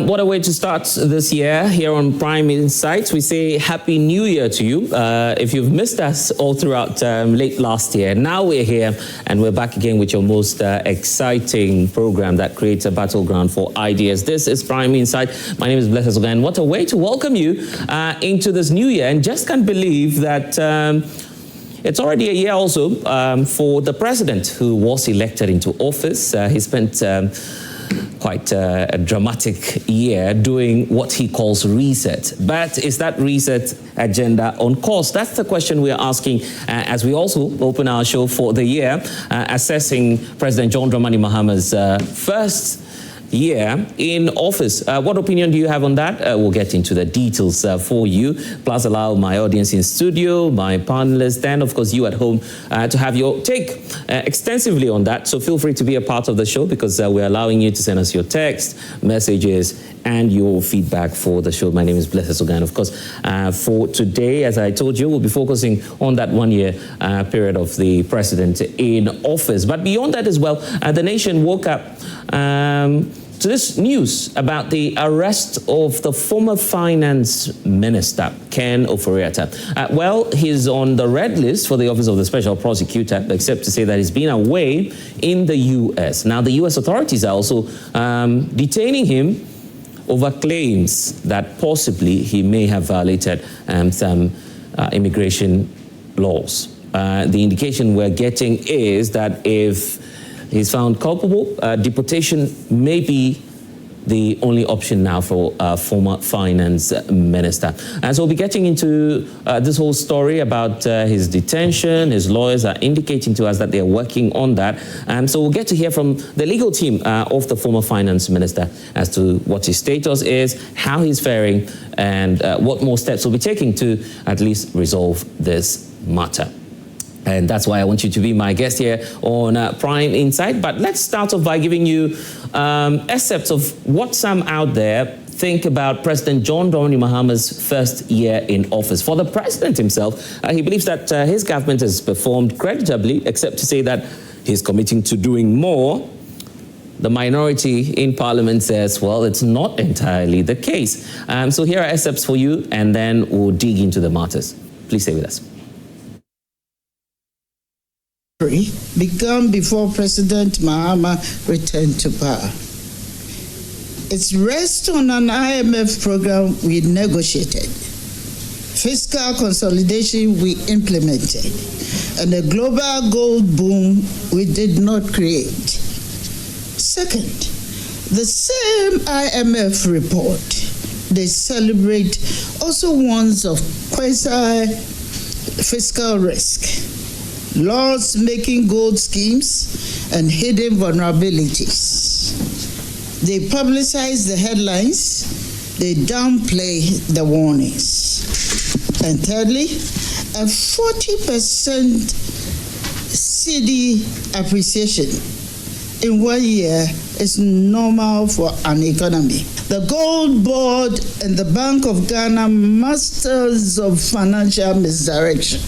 What a way to start this year here on Prime Insights. We say Happy New Year to you. If you've missed us all throughout late last year, now we're here and we're back again with your most exciting program that creates a battleground for ideas. This is Prime Insight. My name is Blessed Oga, and what a way to welcome you into this new year. And just can't believe that it's already a year also for the president who was elected into office. He spent quite a dramatic year doing what he calls reset. But is that reset agenda on course? That's the question we're asking as we also open our show for the year, assessing President John Dramani Mahama's first year in office. What opinion do you have on that? We'll get into the details for you, plus allow my audience in studio, my panelists, and of course you at home to have your take extensively on that. So feel free to be a part of the show because we're allowing you to send us your text, messages, and your feedback for the show. My name is Blessed Oga. Of course, for today, as I told you, we'll be focusing on that 1 year period of the president in office. But beyond that as well, the nation woke up to this news about the arrest of the former finance minister, Ken Ofori-Atta. Well, he's on the red list for the Office of the Special Prosecutor, except to say that he's been away in the U.S. Now, the U.S. authorities are also detaining him over claims that possibly he may have violated some immigration laws. The indication we're getting is that if he's found culpable, deportation may be the only option now for former finance minister. And so we'll be getting into this whole story about his detention. His lawyers are indicating to us that they're working on that. So we'll get to hear from the legal team of the former finance minister as to what his status is, how he's faring, and what more steps we'll be taking to at least resolve this matter. And that's why I want you to be my guest here on Prime Insight. But let's start off by giving you excerpts of what some out there think about President John Dramani Mahama's first year in office. For the president himself, he believes that his government has performed creditably, except to say that he's committing to doing more. The minority in parliament says, well, it's not entirely the case. So here are excerpts for you, and then we'll dig into the matters. Please stay with us. Began before President Mahama returned to power. It's rest on an IMF program we negotiated, fiscal consolidation we implemented, and a global gold boom we did not create. Second, the same IMF report they celebrate also warns of quasi-fiscal risk, laws-making gold schemes, and hidden vulnerabilities. They publicize the headlines, they downplay the warnings. And thirdly, a 40% cedi appreciation in 1 year is normal for an economy. The Gold Board and the Bank of Ghana, masters of financial misdirection.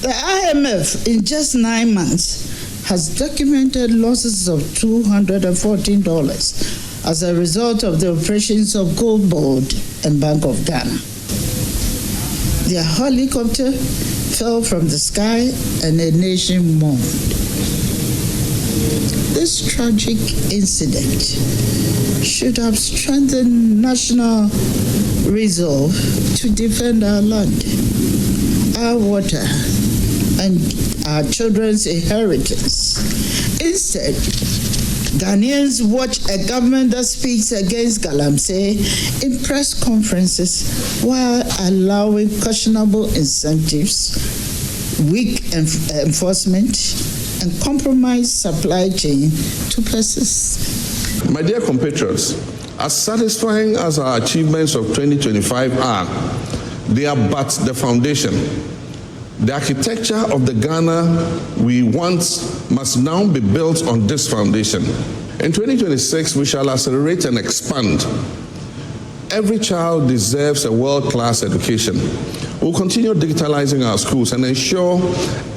The IMF, in just 9 months, has documented losses of $214 as a result of the operations of Gold Board and Bank of Ghana. Their helicopter fell from the sky and a nation mourned. This tragic incident should have strengthened national resolve to defend our land, our water, and our children's inheritance. Instead, Ghanaians watch a government that speaks against Galamsey in press conferences while allowing questionable incentives, weak enforcement, and compromised supply chain to persist. My dear compatriots, as satisfying as our achievements of 2025 are, they are but the foundation. The architecture of the Ghana we want must now be built on this foundation. In 2026, we shall accelerate and expand. Every child deserves a world-class education. We'll continue digitalizing our schools and ensure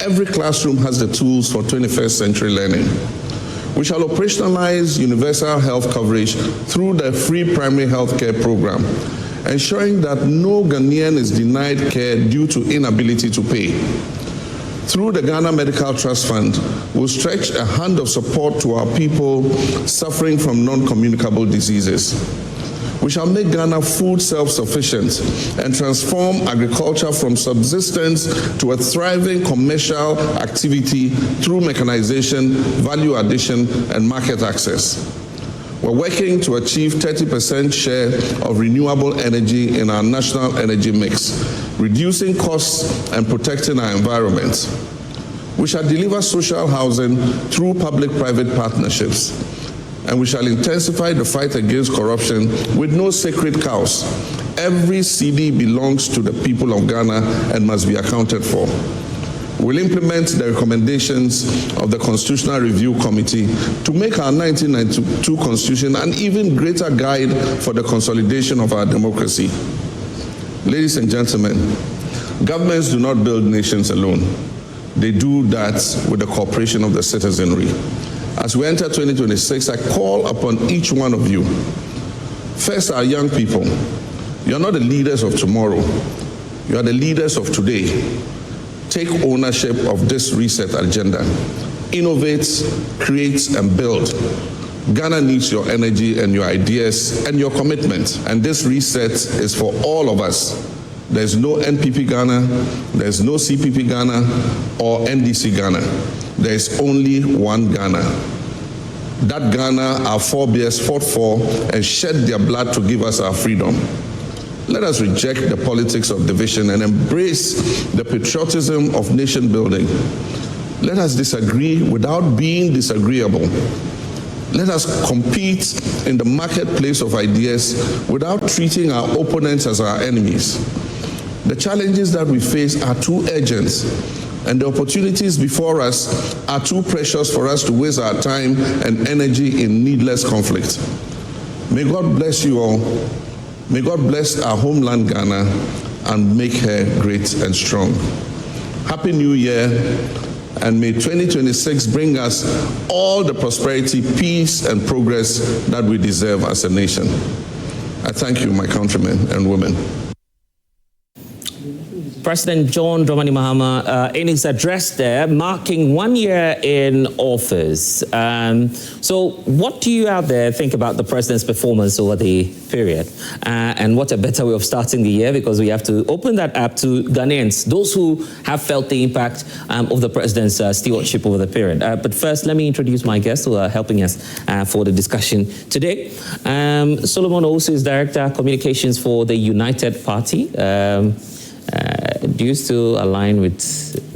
every classroom has the tools for 21st century learning. We shall operationalize universal health coverage through the free primary health care program, ensuring that no Ghanaian is denied care due to inability to pay. Through the Ghana Medical Trust Fund, we'll stretch a hand of support to our people suffering from non-communicable diseases. We shall make Ghana food self-sufficient and transform agriculture from subsistence to a thriving commercial activity through mechanization, value addition, and market access. We're working to achieve 30% share of renewable energy in our national energy mix, reducing costs and protecting our environment. We shall deliver social housing through public-private partnerships, and we shall intensify the fight against corruption with no sacred cows. Every cedi belongs to the people of Ghana and must be accounted for. We'll implement the recommendations of the Constitutional Review Committee to make our 1992 Constitution an even greater guide for the consolidation of our democracy. Ladies and gentlemen, governments do not build nations alone. They do that with the cooperation of the citizenry. As we enter 2026, I call upon each one of you. First, our young people. You're not the leaders of tomorrow. You are the leaders of today. Take ownership of this reset agenda. Innovate, create, and build. Ghana needs your energy and your ideas and your commitment. And this reset is for all of us. There's no NPP Ghana, there's no CPP Ghana, or NDC Ghana. There's only one Ghana. That Ghana our forebears fought for and shed their blood to give us our freedom. Let us reject the politics of division and embrace the patriotism of nation building. Let us disagree without being disagreeable. Let us compete in the marketplace of ideas without treating our opponents as our enemies. The challenges that we face are too urgent, and the opportunities before us are too precious for us to waste our time and energy in needless conflict. May God bless you all. May God bless our homeland Ghana and make her great and strong. Happy New Year, and may 2026 bring us all the prosperity, peace, and progress that we deserve as a nation. I thank you, my countrymen and women. President John Dramani Mahama, in his address there, marking 1 year in office. So what do you out there think about the president's performance over the period? And what a better way of starting the year, because we have to open that up to Ghanaians, those who have felt the impact of the president's stewardship over the period. But first, let me introduce my guests who are helping us for the discussion today. Solomon Owusu is Director Communications for the United Party. Do you still align with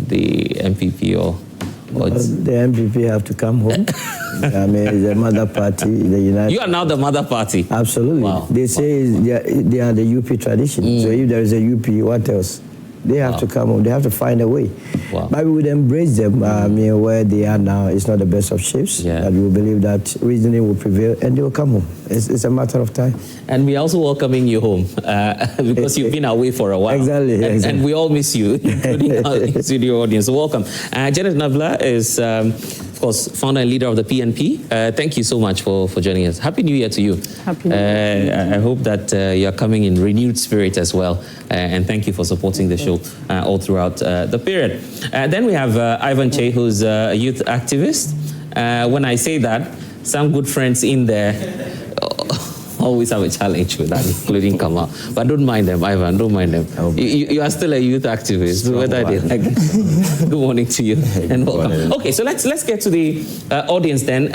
the NPP or the NPP have to come home? I mean, the mother party, the United. You are now the mother party. Absolutely. Wow. They say they are the UP tradition. So if there is a UP, what else? They have to come home. They have to find a way. But we would embrace them. I mean, where they are now, it's not the best of shapes. But we believe that reasoning will prevail and they will come home. It's a matter of time. And we're also welcoming you home because you've been away for a while. Exactly. And we all miss you, including our studio audience. So welcome. Janet Navla is, of course, founder and leader of the PNP. Thank you so much for joining us. Happy New Year to you. Happy New Year. I hope that you're coming in renewed spirit as well. And thank you for supporting the show all throughout the period. Then we have Ivan Che, who's a youth activist. When I say that, some good friends in there always have a challenge with that, including Kamal. But don't mind them, Ivan, don't mind them. You are still a youth activist. Whether they like it. Good morning to you and welcome. Okay, so let's get to the audience then.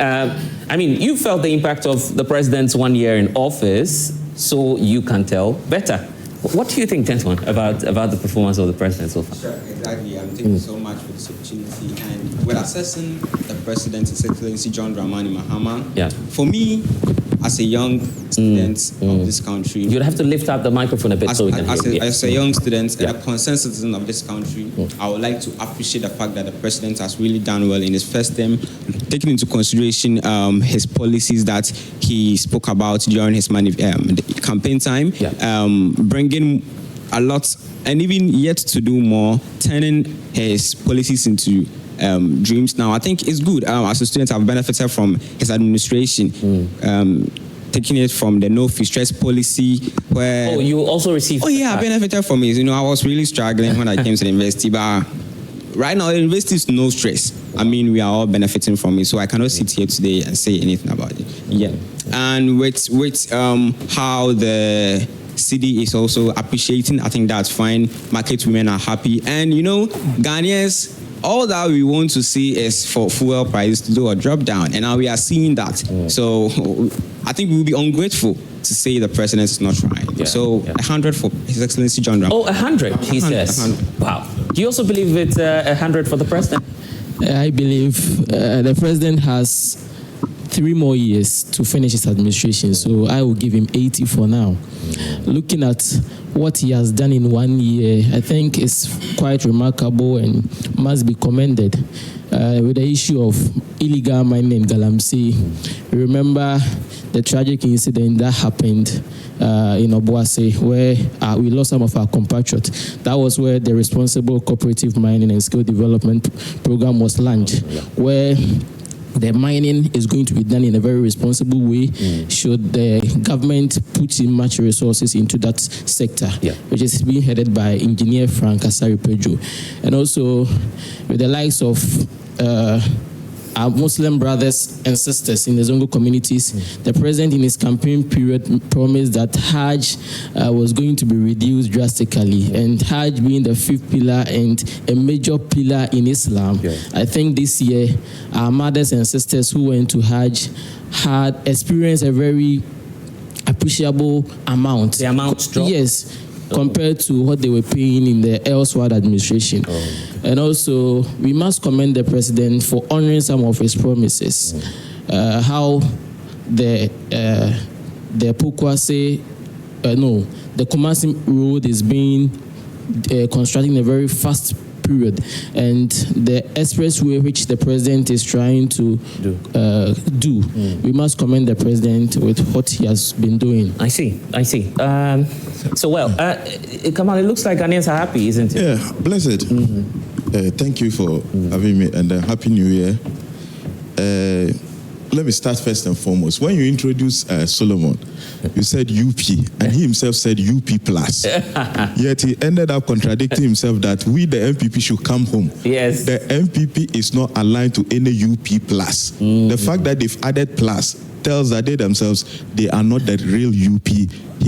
I mean, you felt the impact of the president's 1 year in office, so you can tell better. What do you think, gentlemen, about the performance of the president so far? Sure, exactly. Thank you so much for this opportunity. And when assessing the president, His Excellency John Dramani Mahama, for me, as a young student of this country, you'd have to lift up the microphone a bit so we can hear you. As a young student and a concerned citizen of this country, I would like to appreciate the fact that the president has really done well in his first term, taking into consideration his policies that he spoke about during his campaign time, bringing a lot, and even yet to do more, turning his policies into dreams now. I think it's good. As a student, I've benefited from his administration. Taking it from the no fee stress policy, where you also received. Oh yeah, I benefited from it. I was really struggling when I came to the university, but right now the university is no stress. I mean, we are all benefiting from it, so I cannot sit here today and say anything about it. Yeah, and with how the cedi is also appreciating, I think that's fine. Market women are happy, and Ghanaians. All that we want to see is for fuel prices to do a drop down, and now we are seeing that. So I think we will be ungrateful to say the president is not trying. 100 for His Excellency John Dramani. 100, he says. 100. Wow. Do you also believe it's 100 for the president? I believe the president has 3 more years to finish his administration, so I will give him 80 for now. Looking at what he has done in 1 year, I think it's quite remarkable and must be commended. With the issue of illegal mining in Galamsey, remember the tragic incident that happened in Obuasi, where we lost some of our compatriots. That was where the Responsible Cooperative Mining and Skill Development Program was launched, where the mining is going to be done in a very responsible way. Should the government put in much resources into that sector, which is being headed by Engineer Frank Asari Pedro. And also with the likes of our Muslim brothers and sisters in the Zongo communities, the president in his campaign period promised that Hajj was going to be reduced drastically, and Hajj being the 5th pillar and a major pillar in Islam. I think this year our mothers and sisters who went to Hajj had experienced a very appreciable amount. The amount dropped? Yes, compared to what they were paying in the elsewhere administration. And also, we must commend the president for honoring some of his promises. How the Kumasi Road is being constructed in a very fast period, and the expressway which the president is trying to do. We must commend the president with what he has been doing. I see. Kamal, it looks like Ghanaians are happy, isn't it? Yeah, blessed. Thank you for having me, and Happy New Year. Let me start first and foremost. When you introduced Solomon, you said UP, and he himself said UP plus. Yet he ended up contradicting himself that we, the NPP, should come home. Yes. The NPP is not aligned to any UP plus. The fact that they've added plus tells that they themselves, they are not the real UP.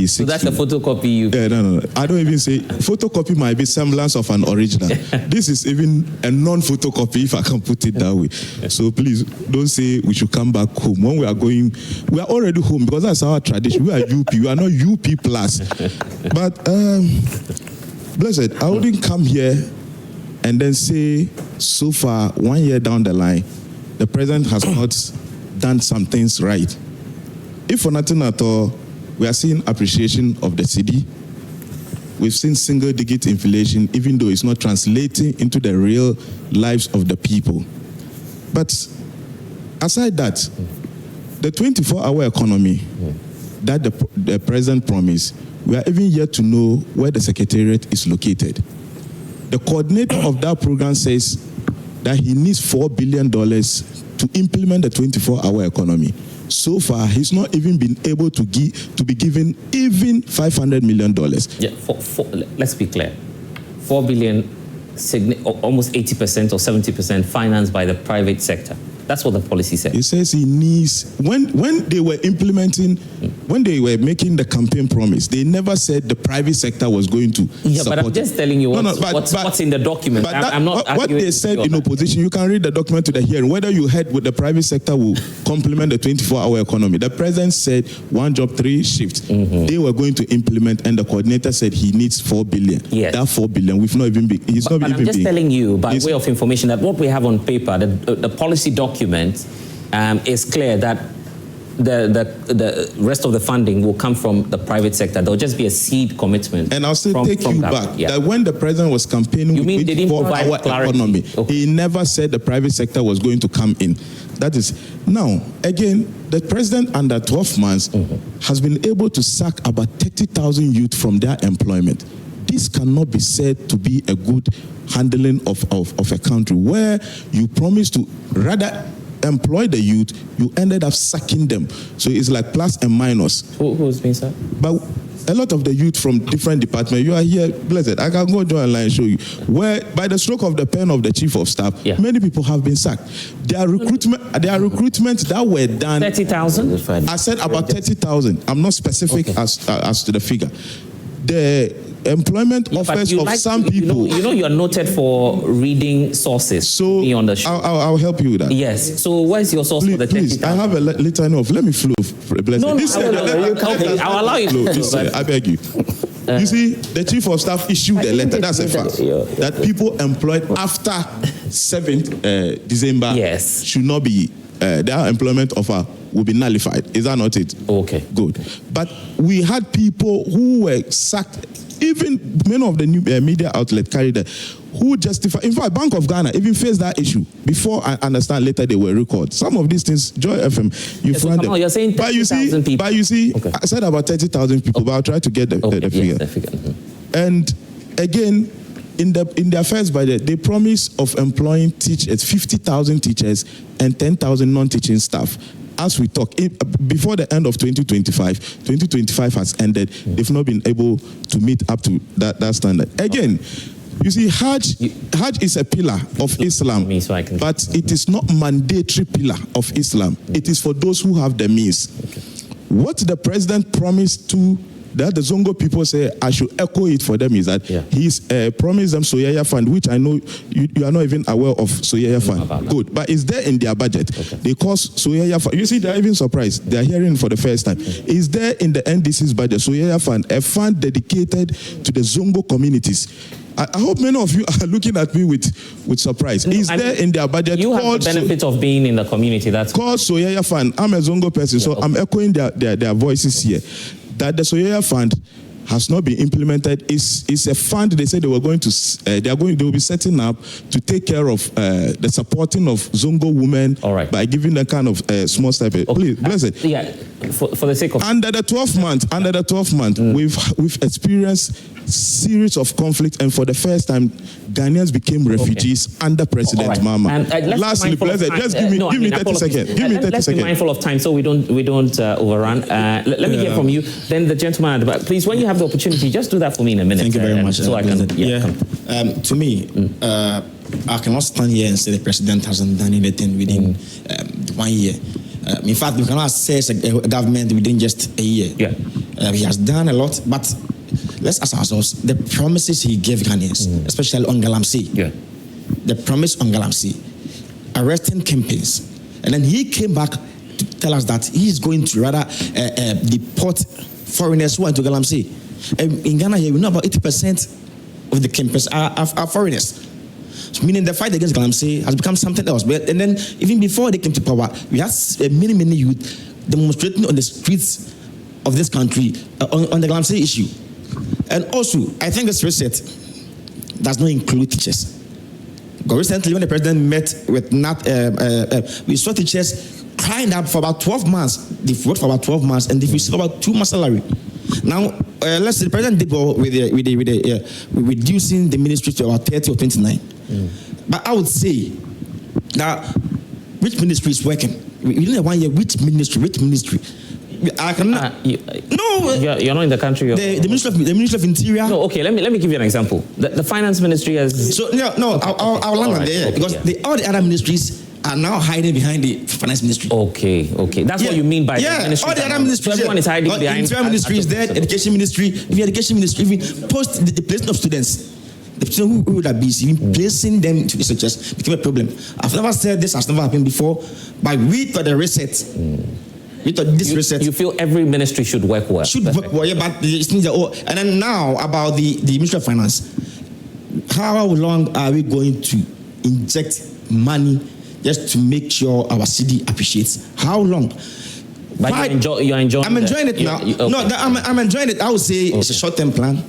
So that's a photocopy UP. No. I don't even say photocopy might be semblance of an original. This is even a non-photocopy, if I can put it that way. So please don't say we should come back home. When we are going, we are already home because that's our tradition. We are UP. We are not UP plus. But blessed, I wouldn't come here and then say so far 1 year down the line, the president has not done some things right. If for nothing at all, we are seeing appreciation of the cedi. We've seen single-digit inflation, even though it's not translating into the real lives of the people. But aside that, the 24-hour economy that the president promised, we are even yet to know where the secretariat is located. The coordinator of that program says that he needs $4 billion to implement the 24-hour economy. So far, he's not even been able to be given even $500 million. Yeah, let's be clear. 4 billion, almost 80% or 70% financed by the private sector. That's what the policy said. He says he needs, when they were implementing, when they were making the campaign promise, they never said the private sector was going to support. But I'm just telling you what's in the document. But I'm not what they said in opposition, you can read the document to the hearing, whether you heard what the private sector will complement the 24-hour economy. The president said 1 job, 3 shifts. They were going to implement, and the coordinator said he needs 4 billion. Yes. That 4 billion, we've not even been, he's not even I'm just telling you, by way of information, that what we have on paper, the policy document, is clear that the rest of the funding will come from the private sector. There'll just be a seed commitment. And I'll still take you back that when the president was campaigning with 24-hour economy, he never said the private sector was going to come in. That is, now, again, the president under 12 months has been able to sack about 30,000 youth from their employment. this cannot be said to be a good handling of a country where you promise to rather employ the youth, you ended up sacking them. So it's like plus and minus. Who's been sacked? But a lot of the youth from different departments, you are here, blessed. I can go join online and show you where, by the stroke of the pen of the chief of staff, many people have been sacked. There are recruitments that were done. 30,000. I said about 30,000. I'm not specific as to the figure. The employment offers of some people. You know, you are noted for reading sources. So on the show. I'll help you with that. Yes. So where's your source for the 30,000? I have a litany of. Let me flow. No, I'll allow you. I beg you. You see, the chief of staff issued a letter. That's a fact. That people employed after 7th December should not be. Their employment offer will be nullified. Is that not it? Okay. Good. But we had people who were sacked. Even many of the new media outlets carried that, who justify. In fact, Bank of Ghana even faced that issue before. I understand later they were recalled. Some of these things, Joy FM, you find them. You're saying 30,000 people. But you see, I said about 30,000 people, but I'll try to get the figure. The figure. And again, in their first budget, they promise of employing teachers, 50,000 teachers and 10,000 non-teaching staff. As we talk, before the end of 2025 has ended, they've not been able to meet up to that standard. Again, you see, Hajj is a pillar of Islam, but it is not mandatory pillar of Islam. It is for those who have the means. What the president promised to that the Zongo people say, I should echo it for them, is that he's promised them Soyaya Fund, which I know you are not even aware of Soyaya Fund. Good, but it's there in their budget. They call Soyaya Fund. You see, they're even surprised. They're hearing for the first time. It's there in the NDC's budget, Soyaya Fund, a fund dedicated to the Zongo communities. I hope many of you are looking at me with surprise. It's there in their budget. You have the benefit of being in the community. That's called Soyaya Fund. I'm a Zongo person, so I'm echoing their voices here. That the Soyaya Fund has not been implemented. It's a fund they said they were going to. They will be setting up to take care of the supporting of Zongo women by giving them kind of small stipend. Please, bless it. For the sake of under the 12th month, we've experienced series of conflict, and for the first time, Ghanaians became refugees under President Mahama. And lastly, President, just give me 30 seconds. Give me 30 let's seconds. Be mindful of time so we don't overrun. Let me hear from you. Then the gentleman at the back. Please, when you have the opportunity, just do that for me in a minute. Thank you very much. So I can. To me, I cannot stand here and say the president hasn't done anything within 1 year. In fact, we cannot assess a government within just a year. He has done a lot, but let's ask ourselves the promises he gave Ghanaians, especially on Galamsey. The promise on Galamsey, arresting kingpins, and then he came back to tell us that he's going to rather deport foreigners who went to Galamsey. In Ghana here, we know about 80% of the kingpins are foreigners. So meaning the fight against Galamsey has become something else. And then even before they came to power, we had many youth demonstrating on the streets of this country on the Galamsey issue. And also, I think this reset does not include teachers. Because recently, when the president met with we saw teachers crying up for about 12 months. They've worked for about 12 months, and they've received about 2 months' salary. Now, let's say the president did well with reducing the ministry to about 30 or 29. But I would say that which ministry is working? Within 1 year, which ministry? I cannot. You're not in the country. The Ministry of Interior. No, okay. Let me give you an example. The Finance Ministry has. So I'll land on there because all the other ministries are now hiding behind the Finance Ministry. Okay. That's what you mean by the ministry. All the other ministries. So everyone is hiding behind. Interior Ministry is there. Education Ministry. If the Education Ministry even post the placement of students. The person who would have been placing them to researchers became a problem. I've never said this has never happened before, but we thought the reset. You feel every ministry should work well. Work well, but it's not all. And then now about the Ministry of Finance. How long are we going to inject money just to make sure our city appreciates? How long? But you're enjoying. I'm enjoying it now. I'm enjoying it. I would say it's a short-term plan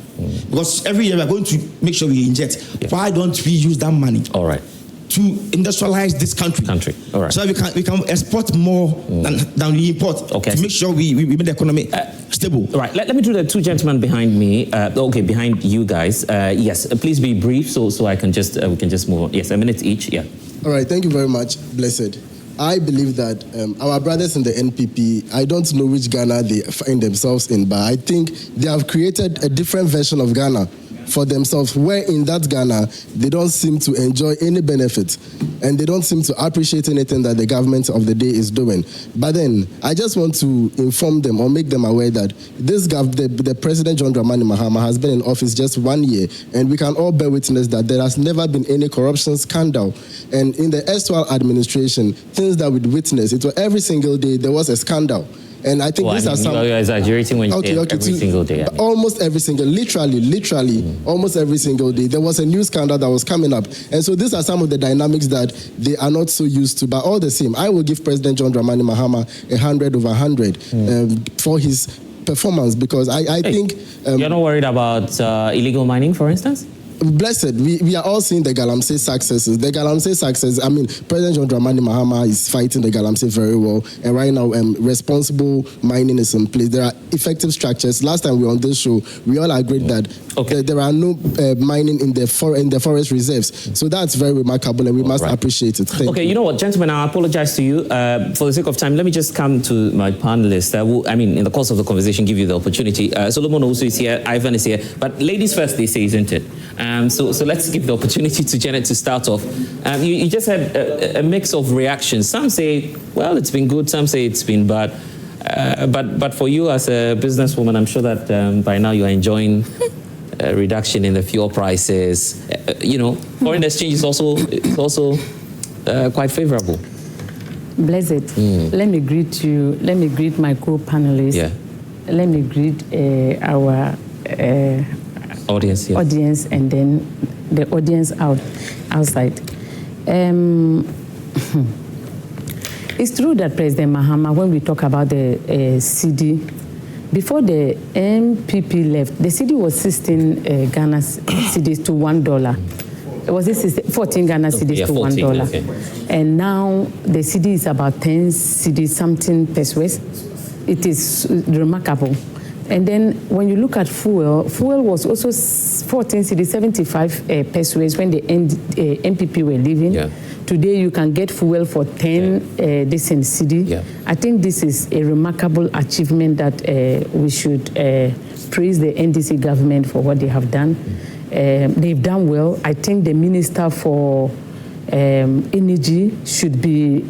because every year we're going to make sure we inject. Why don't we use that money? All right. to industrialize this country. All right. So that we can export more than we import. Okay. To make sure we make the economy stable. All right. Let me do the two gentlemen behind me. Behind you guys. Yes. Please be brief, so I can just we can just move on. Yes, a minute each. Yeah. All right. Thank you very much, Blessed. I believe that our brothers in the NPP, I don't know which Ghana they find themselves in, but I think they have created a different version of Ghana for themselves, where in that Ghana, they don't seem to enjoy any benefit and they don't seem to appreciate anything that the government of the day is doing. But then, I just want to inform them or make them aware that the President John Dramani Mahama has been in office just 1 year, and we can all bear witness that there has never been any corruption scandal. And in the erstwhile administration, things that we witnessed, it was every single day there was a scandal. And I think these are some. You're exaggerating when you say every single day. Almost every single, literally, almost every single day, there was a new scandal that was coming up. And so these are some of the dynamics that they are not so used to. But all the same, I will give President John Dramani Mahama 100 over 100 for his performance, because I think. You're not worried about illegal mining, for instance? Blessed, we are all seeing the Galamsey successes. The Galamsey success, I mean, President John Dramani Mahama is fighting the Galamsey very well. And right now, responsible mining is in place. There are effective structures. Last time we were on this show, we all agreed that there are no mining in the forest reserves. So that's very remarkable, and we must appreciate it. Thank you. You know what, gentlemen, I apologize to you. For the sake of time, let me just come to my panelists. In the course of the conversation, give you the opportunity. Solomon Owusu is here, Ivan is here. But ladies first, they say, isn't it? So let's give the opportunity to Janet to start off. You just had a mix of reactions. Some say, well, it's been good. Some say it's been bad. But for you as a businesswoman, I'm sure that by now you're enjoying a reduction in the fuel prices. Foreign exchange is also quite favorable. Blessed. Let me greet you. Let me greet my co-panelists. Yeah. Let me greet our audience, and then the audience outside. It's true that President Mahama, when we talk about the cedi, before the NPP left, the cedi was 16 Ghana cedis to $1. Was it 14 Ghana cedis to $1? Okay. And now the cedi is about 10 cedis something pesos. It is remarkable. And then when you look at fuel was also 14 cedis, 75 pesos when the NPP were leaving. Yeah. Today you can get fuel for 10 decent cedi. Yeah. I think this is a remarkable achievement that we should praise the NDC government for what they have done. They've done well. I think the Minister for Energy should be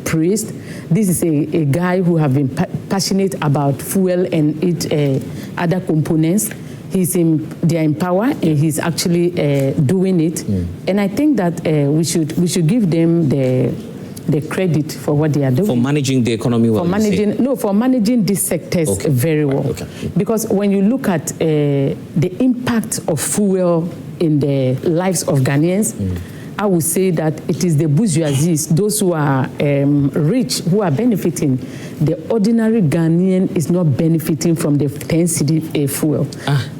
praised. This is a guy who have been passionate about fuel and its other components. They are in power, and he's actually doing it. And I think that we should give them the credit for what they are doing. For managing the economy well. For managing these sectors very well. Okay. Because when you look at the impact of fuel in the lives of Ghanaians, I would say that it is the bourgeoisie, those who are rich, who are benefiting. The ordinary Ghanaian is not benefiting from the 10 cedi fuel.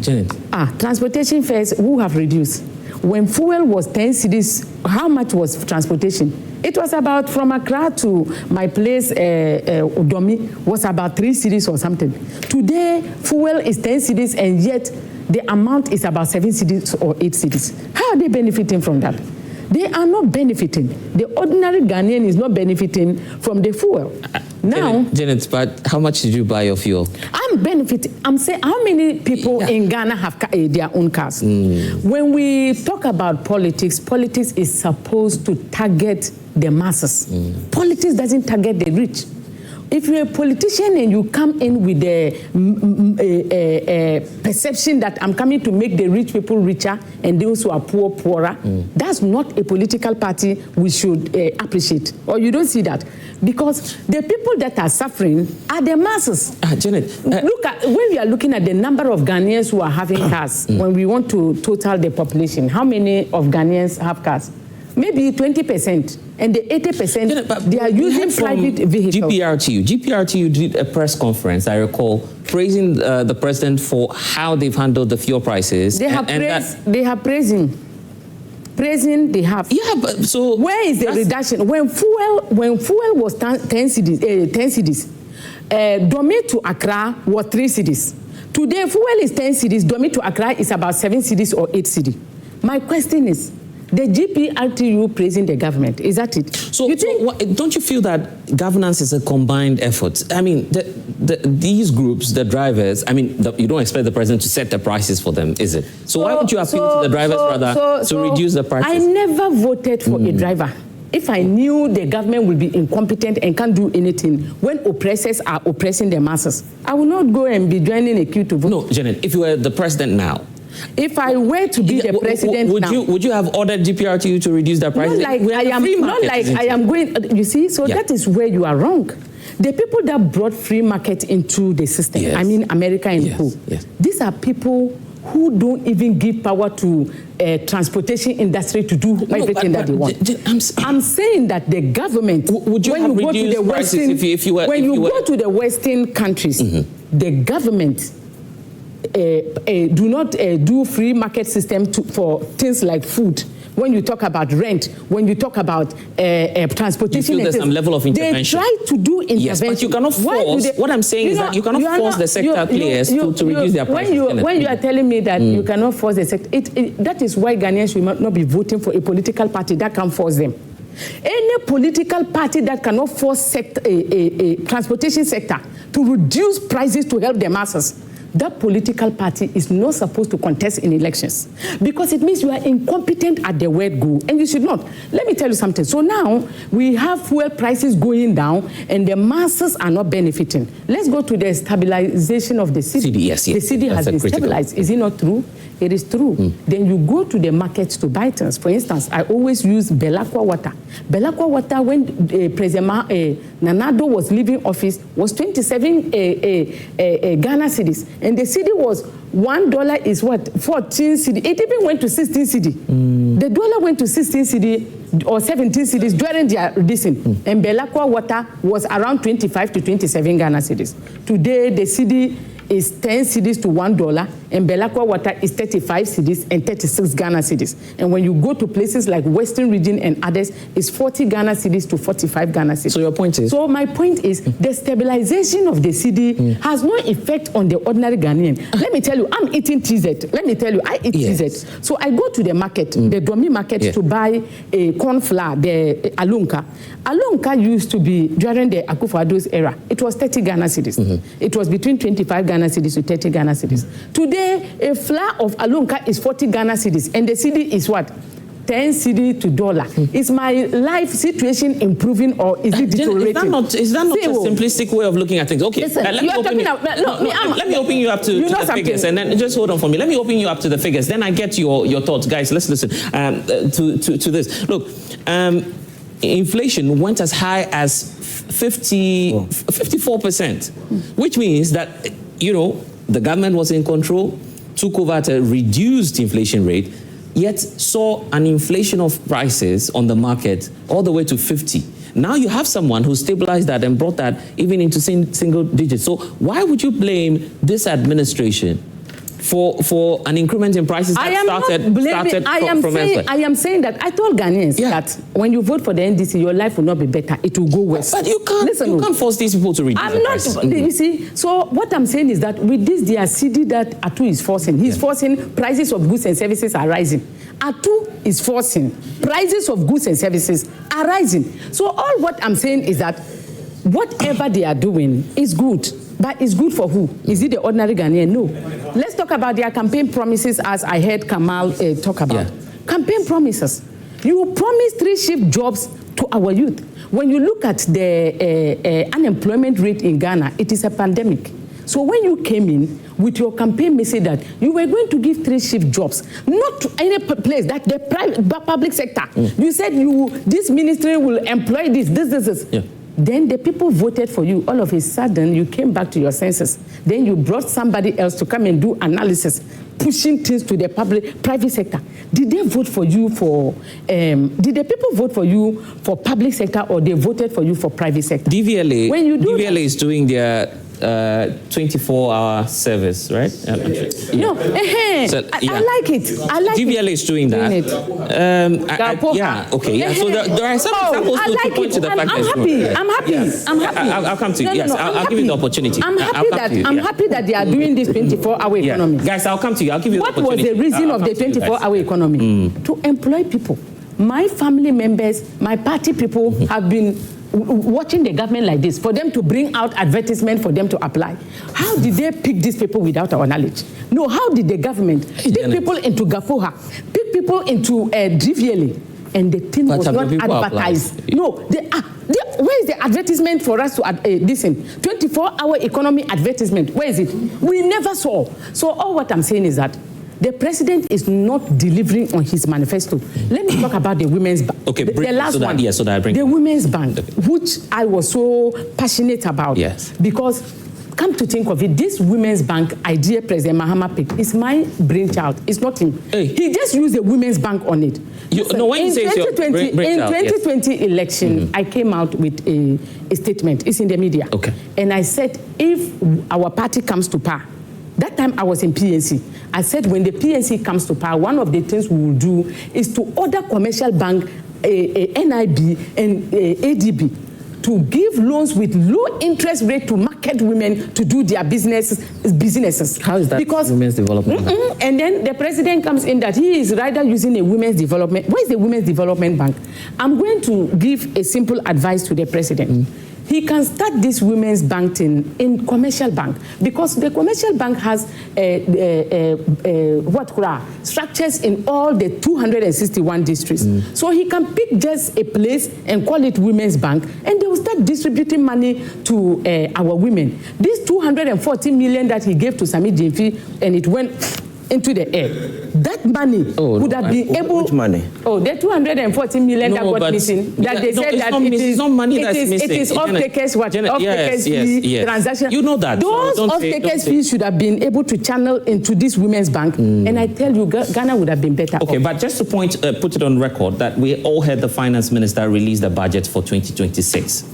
Janet. Transportation fares who have reduced. When fuel was 10 cedis, how much was transportation? It was about from Accra to my place, Udomi, was about 3 cedis or something. Today, fuel is 10 cedis, and yet the amount is about 7 cedis or 8 cedis. How are they benefiting from that? They are not benefiting. The ordinary Ghanaian is not benefiting from the fuel. Now, Janet, but how much did you buy your fuel? I'm benefiting. I'm saying, how many people in Ghana have their own cars? When we talk about politics is supposed to target the masses. Politics doesn't target the rich. If you're a politician and you come in with a perception that I'm coming to make the rich people richer and those who are poor poorer, that's not a political party we should appreciate. Or you don't see that. Because the people that are suffering are the masses. Janet, look at when we are looking at the number of Ghanaians who are having cars, when we want to total the population, how many of Ghanaians have cars? Maybe 20%. And the 80%, they are using private vehicles. GPRTU did a press conference, I recall, praising the president for how they've handled the fuel prices. They have praised him. praising the half. Yeah, but so where is the reduction? When fuel was 10 cedis, Dome to Accra was 3 cedis. Today, fuel is 10 cedis. Dome to Accra is about 7 cedis or 8 cedis. My question is, the GPRTU praising the government, is that it? So don't you feel that governance is a combined effort? I mean, these groups, the drivers, I mean, you don't expect the president to set the prices for them, is it? So why would you appeal to the drivers to reduce the prices? I never voted for a driver. If I knew the government would be incompetent and can't do anything, when oppressors are oppressing the masses, I will not go and be joining a queue to vote. No, Janet, if you were the president now, if I were to be the president would you have ordered GPRTU to reduce the prices? Not like I am going. You see, so that is where you are wrong. The people that brought free market into the system, I mean America and who, these are people who don't even give power to transportation industry to do everything that they want. I'm saying that the government, would you have reduced prices if you were? When you go to the Western countries, the government do not do free market system for things like food. When you talk about rent, when you talk about transportation, you feel there's some level of intervention. They try to do intervention. Yes, but you cannot force. What I'm saying is that you cannot force the sector players to reduce their prices. When you are telling me that you cannot force the sector, that is why Ghanaians should not be voting for a political party that can force them. Any political party that cannot force a transportation sector to reduce prices to help the masses, that political party is not supposed to contest in elections, because it means you are incompetent at the word go, and you should not. Let me tell you something. So now we have fuel prices going down and the masses are not benefiting. Let's go to the stabilization of the cedi. Yes. The cedi has been stabilized. Is it not true? It is true. Then you go to the markets to buy things. For instance, I always use Belakwa water. Belakwa water, when President Nanado was leaving office, was 27 Ghana cedis. And the cedi was $1 is what? 14 cedi. It even went to 16 cedi. The dollar went to 16 cedi or 17 cedis during their reducing. And Belakwa water was around 25 to 27 Ghana cedis. Today, the cedi is 10 cedis to $1, and Belakwa water is 35 cedis and 36 Ghana cedis. And when you go to places like Western region and others, it's 40 Ghana cedis to 45 Ghana cedis. So your point is? So my point is the stabilization of the cedi has no effect on the ordinary Ghanaian. Let me tell you, I'm eating TZ. Let me tell you, I eat TZ. So I go to the market, the Domi market, to buy a corn flour, the Alunka. Alunka used to be, during the Akufo-Addo's era, it was 30 Ghana cedis. It was between 25 Ghana cedis to 30 Ghana cedis. Today, a flour of Alunka is 40 Ghana cedis, and the cedi is what? 10 cedi to dollar. Is my life situation improving, or is it deteriorating? Is that not a simplistic way of looking at things? Okay, listen, let me open you up to the figures, and then just hold on for me. Let me open you up to the figures. Then I get your thoughts, guys. Let's listen to this. Look, inflation went as high as 54%, which means that the government was in control, took over at a reduced inflation rate, yet saw an inflation of prices on the market all the way to 50. Now you have someone who stabilized that and brought that even into single digits. So why would you blame this administration for an increment in prices that started from elsewhere? I am saying that I told Ghanaians that when you vote for the NDC, your life will not be better. It will go worse. But you can't force these people to reduce the prices. You see, so what I'm saying is that with this, their cedi that Atu is forcing, he's forcing prices of goods and services are rising. Atu is forcing prices of goods and services are rising. So all what I'm saying is that whatever they are doing is good. But it's good for who? Is it the ordinary Ghanaian? No. Let's talk about their campaign promises, as I heard Kamal talk about. Campaign promises. You promise 3-shift jobs to our youth. When you look at the unemployment rate in Ghana, it is a pandemic. So when you came in with your campaign message that you were going to give 3-shift jobs, not to any place, that the public sector, you said this ministry will employ this. Then the people voted for you. All of a sudden, you came back to your senses. Then you brought somebody else to come and do analysis, pushing things to the private sector. Did they vote for you for? Did the people vote for you for public sector, or they voted for you for private sector? DVLA. When you do DVLA is doing their 24-hour service, right? No, So, I like it. I like GVL is doing that. Yeah, okay. Yeah. So there are some examples to point to the fact that it's happy. I'm happy. Yes. I'm happy. I'll come to you. Yes, I'll give you the opportunity. I'm happy that they are doing this 24-hour economy. Guys, I'll come to you. I'll give you the opportunity. What was the reason of the 24-hour economy? To employ people. My family members, my party people have been watching the government like this for them to bring out advertisement for them to apply. How did they pick these people without our knowledge? No, how did the government pick people into Gafoha, pick people into GVL, and the thing was not advertised? No, where is the advertisement for us to listen? 24-hour economy advertisement, where is it? We never saw. So all what I'm saying is that the president is not delivering on his manifesto. Let me talk about the Women's Bank. Okay, the last one. Yeah, so that I bring the Women's Bank, which I was so passionate about. Yes. Because, come to think of it, this Women's Bank idea President Mahama picked is my brainchild. It's not him. Hey. He just used the Women's Bank on it. When you say 2020 election, I came out with a statement. It's in the media. Okay. And I said, if our party comes to power, that time I was in PNC. I said, when the PNC comes to power, one of the things we will do is to order commercial bank, NIB and ADB to give loans with low interest rate to market women to do their businesses. How is that? Because women's development? And then the president comes in that he is rather using a women's development. Where is the women's development bank? I'm going to give a simple advice to the president. He can start this women's bank in commercial bank, because the commercial bank has structures in all the 261 districts. So he can pick just a place and call it women's bank, and they will start distributing money to our women. This 240 million that he gave to Sami Jimfi, and it went into the air. That money would have been able. Which money? Oh, the 240 million that got missing. That they said that it is not money that's missing. It is off-takers fee transaction. You know that. Those off-takers fees should have been able to channel into this women's bank, and I tell you, Ghana would have been better. Okay, but just to put it on record that we all heard the finance minister release the budget for 2026.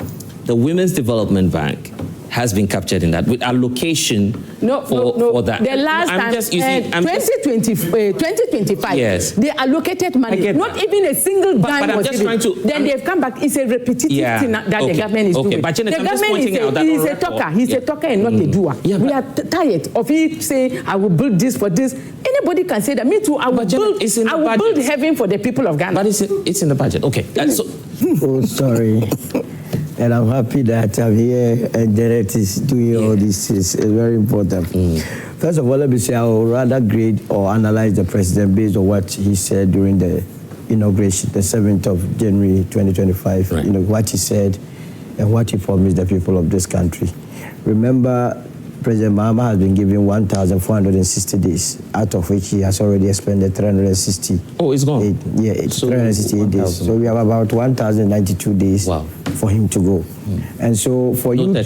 The Women's Development Bank has been captured in that with allocation for that. The last time, 2025, yes, they allocated money. Not even a single dime was given. Then they've come back. It's a repetitive thing that the government is doing. But Janet, the government is a talker. He's a talker and not a doer. We are tired of it saying, I will build this for this. Anybody can say that. Me too. I will build heaven for the people of Ghana. But it's in the budget. Okay. Oh, sorry. And I'm happy that I'm here and Janet is doing all these things. It's very important. First of all, let me say I would rather grade or analyze the president based on what he said during the inauguration, the 7th of January 2025. Right. You know, what he said and what he promised the people of this country. Remember, President Mahama has been given 1,460 days, out of which he has already expended 360. Oh, it's gone? So 368 days. So we have about 1,092 days for him to go. And so for you... No,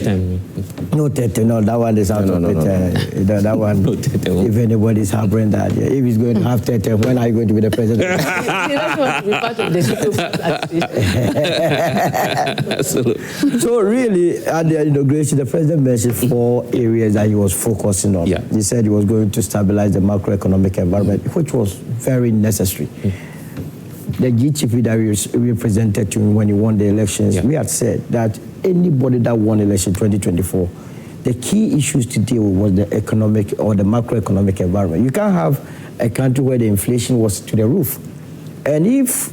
that one is out of it. That one, if anybody is harboring that, if he's going to have 30, when are you going to be the president? So really, at the inauguration, the president mentioned 4 areas that he was focusing on. He said he was going to stabilize the macroeconomic environment, which was very necessary. The GTP that we presented to him when he won the elections, we had said that anybody that won election 2024, the key issues to deal with was the economic or the macroeconomic environment. You can't have a country where the inflation was to the roof. And if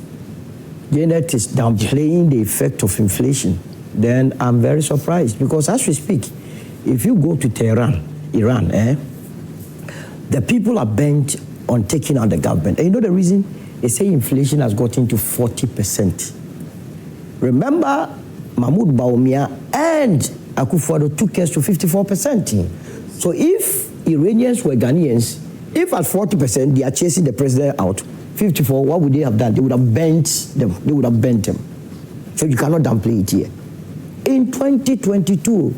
Janet is downplaying the effect of inflation, then I'm very surprised, because as we speak, if you go to Tehran, Iran, the people are bent on taking out the government. And you know the reason? They say inflation has gotten to 40%. Remember, Mahmoud Bawumia and Akufo-Addo took us to 54%. So if Iranians were Ghanaians, if at 40% they are chasing the president out, 54, what would they have done? They would have bent them. They would have bent them. So you cannot downplay it here. In 2022,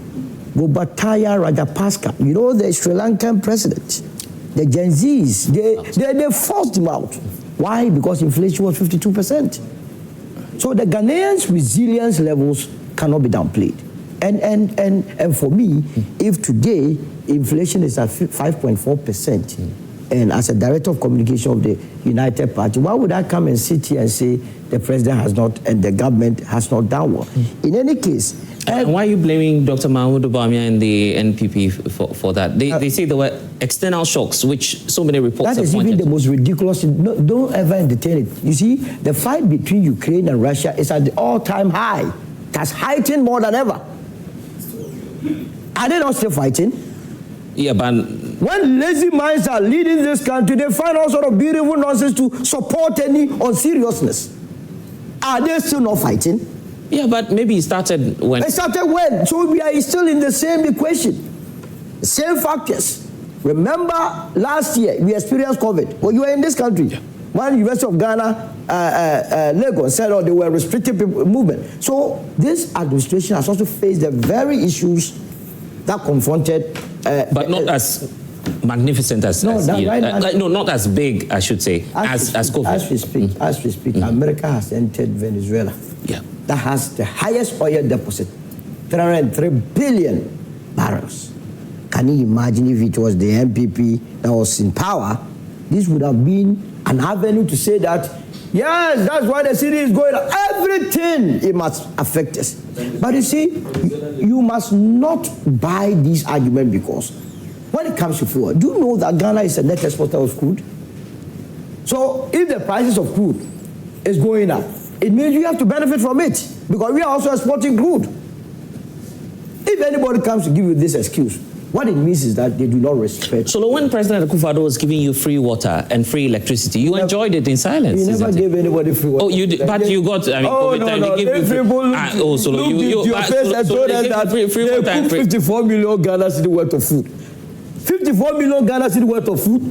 Gotabaya Rajapaksa, you know the Sri Lankan president, the Gen Zs, they forced him out. Why? Because inflation was 52%. So the Ghanaians' resilience levels cannot be downplayed. And for me, if today inflation is at 5.4%, and as a director of communication of the United Party, why would I come and sit here and say the president has not and the government has not done well? In any case, and why are you blaming Dr. Mahmoud Bawumia and the NPP for that? They say there were external shocks, which so many reports have pointed That is even the to. most ridiculous. No, don't ever entertain it. You see, the fight between Ukraine and Russia is at the all-time high. That's heightened more than ever. Are they not still fighting? Yeah, but when lazy minds are leading this country, they find all sort of beautiful nonsense to support any unseriousness. Are they still not fighting? Yeah, but maybe it started when... It started when? So we are still in the same equation. The same factors. Remember last year, we experienced COVID. Well, you were in this country. Yeah. When University of Ghana, Lagos said, they were restricting people movement. So this administration has also faced the very issues that confronted... but not as magnificent as... No, not as big, I should say, as COVID. As we speak, America has entered Venezuela. Yeah. That has the highest oil deposit, 303 billion barrels. Can you imagine if it was the NPP that was in power? This would have been an avenue to say that, yes, that's why the city is going up. Everything, it must affect us. But you see, you must not buy this argument, because when it comes to fuel, do you know that Ghana is a net exporter of crude? So if the prices of crude is going up, it means you have to benefit from it, because we are also exporting crude. If anybody comes to give you this excuse, what it means is that they do not respect. So when President Akufo-Addo was giving you free water and free electricity, you enjoyed it in silence. He never gave anybody free water. Oh, you did, but you got. I mean, oh no, no. They give you people looked your face and told us that they cooked 54 million Ghana cedi worth of food. 54 million Ghana cedi worth of food.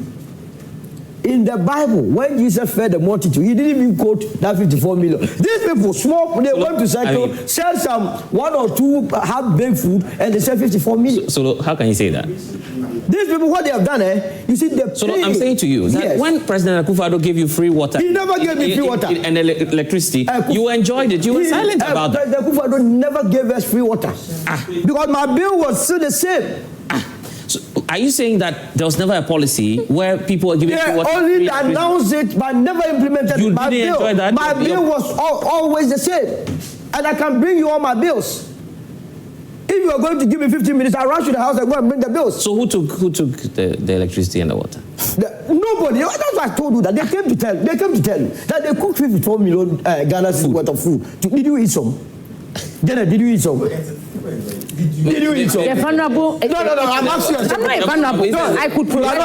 In the Bible, when Jesus fed the multitude, he didn't even quote that 54 million. These people small, they went to cycle, sell some 1 or 2 half-baked food, and they sell 54 million. So how can you say that? These people, what they have done, you see, they So I'm saying to you, that when President Akufo-Addo gave you free water, he never gave me free water and electricity, you enjoyed it. You were silent about that. President Akufo-Addo never gave us free water because my bill was still the same. So are you saying that there was never a policy where people were giving free water? They only announced it, but never implemented it. My bill, enjoy that? My bill was always the same, and I can bring you all my bills. If you are going to give me 15 minutes, I rush to the house and go and bring the bills. So who took the electricity and the water? Nobody. That's why I told you that they came to tell you that they cooked 54 million Ghana cedi worth of food. Did you eat some? Janet, did you eat some? Did you eat some? The vulnerable. No, I'm asking you. I'm not vulnerable. No, I could provide.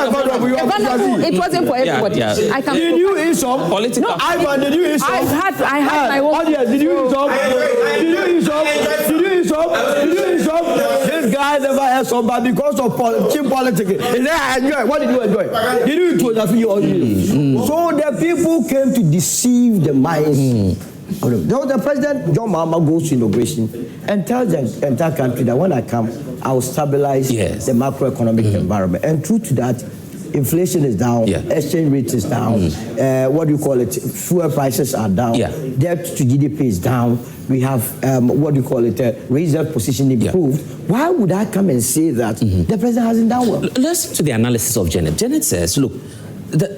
It wasn't for everybody. Yeah. I can. Did you eat some? Political. No, Ivan, did you eat some? I had my own. Audience, did you eat some? Did you eat some? Did you eat some? Did you eat some? This guy never had some, but because of cheap politics, he said, I enjoy. What did you enjoy? Did you eat what you enjoyed? So the people came to deceive the minds. The President John Mahama goes to inauguration and tells the entire country that when I come, I will stabilize the macroeconomic environment. And true to that, inflation is down, exchange rate is down, fuel prices are down, debt to GDP is down, we have, reserve position improved. Why would I come and say that the President hasn't done well? Listen to the analysis of Janet. Janet says, look,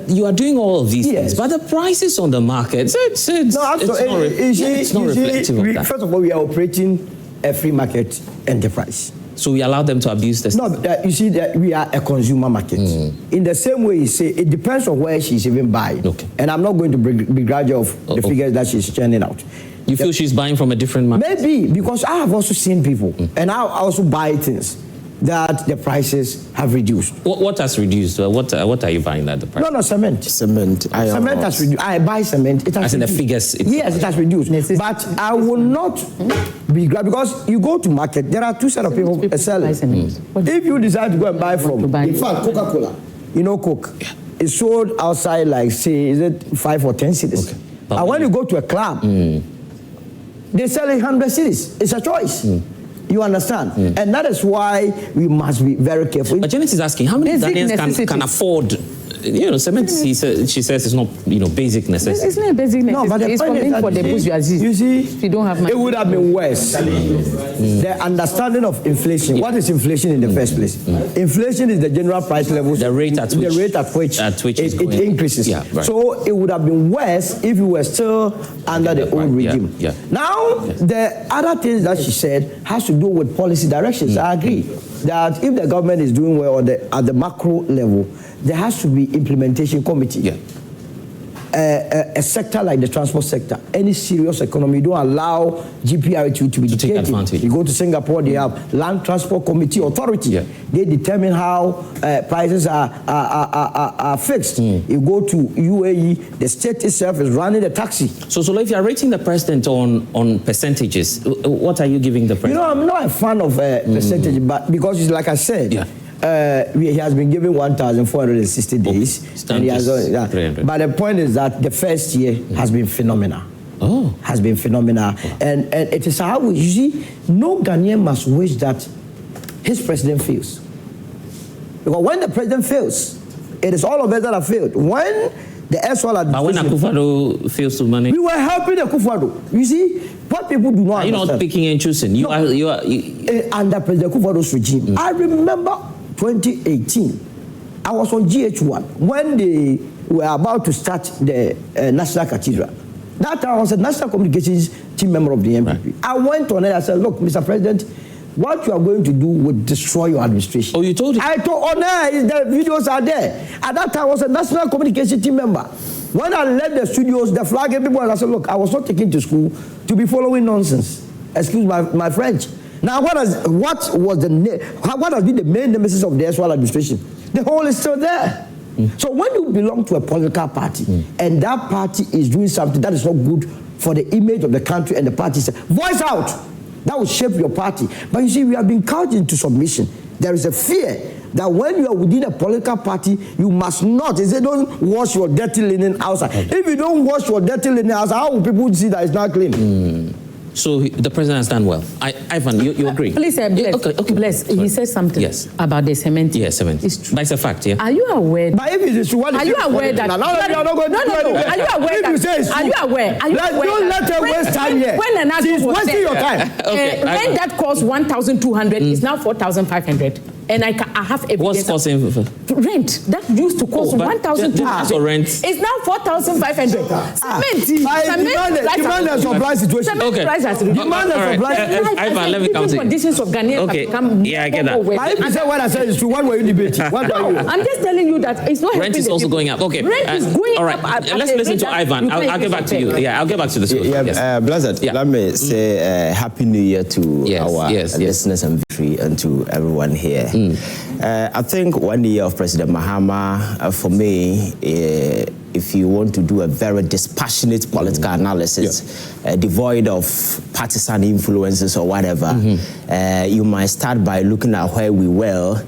you are doing all of these things, but the prices on the market, it's not reflective of that. First of all, we are operating a free market enterprise. So we allow them to abuse this? No, you see, we are a consumer market. In the same way, you say, it depends on where she's even buying. Okay. And I'm not going to begrudge of the figures that she's churning out. You feel she's buying from a different market? Maybe, because I have also seen people, and I also buy things that the prices have reduced. What has reduced? What are you buying at the price? No, cement. Cement. Cement has reduced. I buy cement. It has as in reduced. the figures? Yes, it has reduced. But I will not be glad, because you go to market, there are 2 sets of people selling. If you decide to go and buy from, in fact, Coca-Cola, you know Coke, it's sold outside like, say, is it 5 or 10 cities? Okay. And when you go to a club, they sell 100 cities. It's a choice. You understand? And that is why we must be very careful. But Janet is asking, how many Ghanaians can afford cement, she says it's not, basic necessity. It's not a basic necessity. No, but the point is that you see, if you don't have money. It would have been worse. The understanding of inflation. What is inflation in the first place? Inflation is the general price level. The rate at which it increases. Yeah, right. So it would have been worse if you were still under the old regime. Yeah. Now, the other things that she said has to do with policy directions. I agree that if the government is doing well at the macro level, there has to be implementation committee. Yeah. A sector like the transport sector, any serious economy, you don't allow GPRT to be take advantage. You go to Singapore, they have Land Transport Committee Authority. Yeah. They determine how prices are fixed. You go to UAE, the state itself is running the taxi. So if you are rating the president on percentages, what are you giving the president? I'm not a fan of percentage, but because it's like I said, he has been given 1,460 days. And he has, but the point is that the first year has been phenomenal. Has been phenomenal. And it is how you see, no Ghanaian must wish that his president fails. Because when the president fails, it is all of us that have failed. When the Eswal administration... But when Akufo-Addo fails to manage... We were helping Akufo-Addo. You see, what people do not understand... You're not picking and choosing. You are under President Akufo-Addo's regime. I remember 2018, I was on GH1 when they were about to start the National Cathedral. That time I was a National Communications team member of the NPP. Right. I went on it, I said, look, Mr. President, what you are going to do will destroy your administration. Oh, you told him? I told on air, the videos are there. At that time, I was a National Communications team member. When I left the studios, the flag, everybody, I said, look, I was not taken to school to be following nonsense. Excuse my French. Now, what has been the main nemesis of the Eswal administration? The hole is still there. So when you belong to a political party and that party is doing something that is not good for the image of the country and the party, voice out. That will shape your party. But you see, we have been cowed into submission. There is a fear that when you are within a political party, you must not. They say, don't wash your dirty linen outside. If you don't wash your dirty linen outside, how will people see that it's not clean? So the president has done well. Ivan, you agree? Please, Bless. Okay. Bless. He said something about the cement. Yes, cement. It's true. But it's a fact, yeah. Are you aware? But if it is true, are you aware that? No. Are you aware? Don't let her waste time here. When she's wasting your time. When that cost 1,200, it's now 4,500. And I have evidence. What's costing? Rent. That used to cost 1,200. Rent. It's now 4,500. Cement. Demand and supply situation. Okay. Demand and supply situation. Ivan, let me come to you. Conditions of Ghanaians have become I get that. But if you say what I said is true, what were you debating? What were you? I'm just telling you that it's not Rent is also going up. Okay. Rent is going all right. up. Let's listen to Ivan. I'll get back to you. Yeah, I'll get back to this. Blessed. Let me say Happy New Year to our listeners and victory and to everyone here. I think 1 year of President Mahama, for me, if you want to do a very dispassionate political analysis, devoid of partisan influences or whatever, you might start by looking at where we were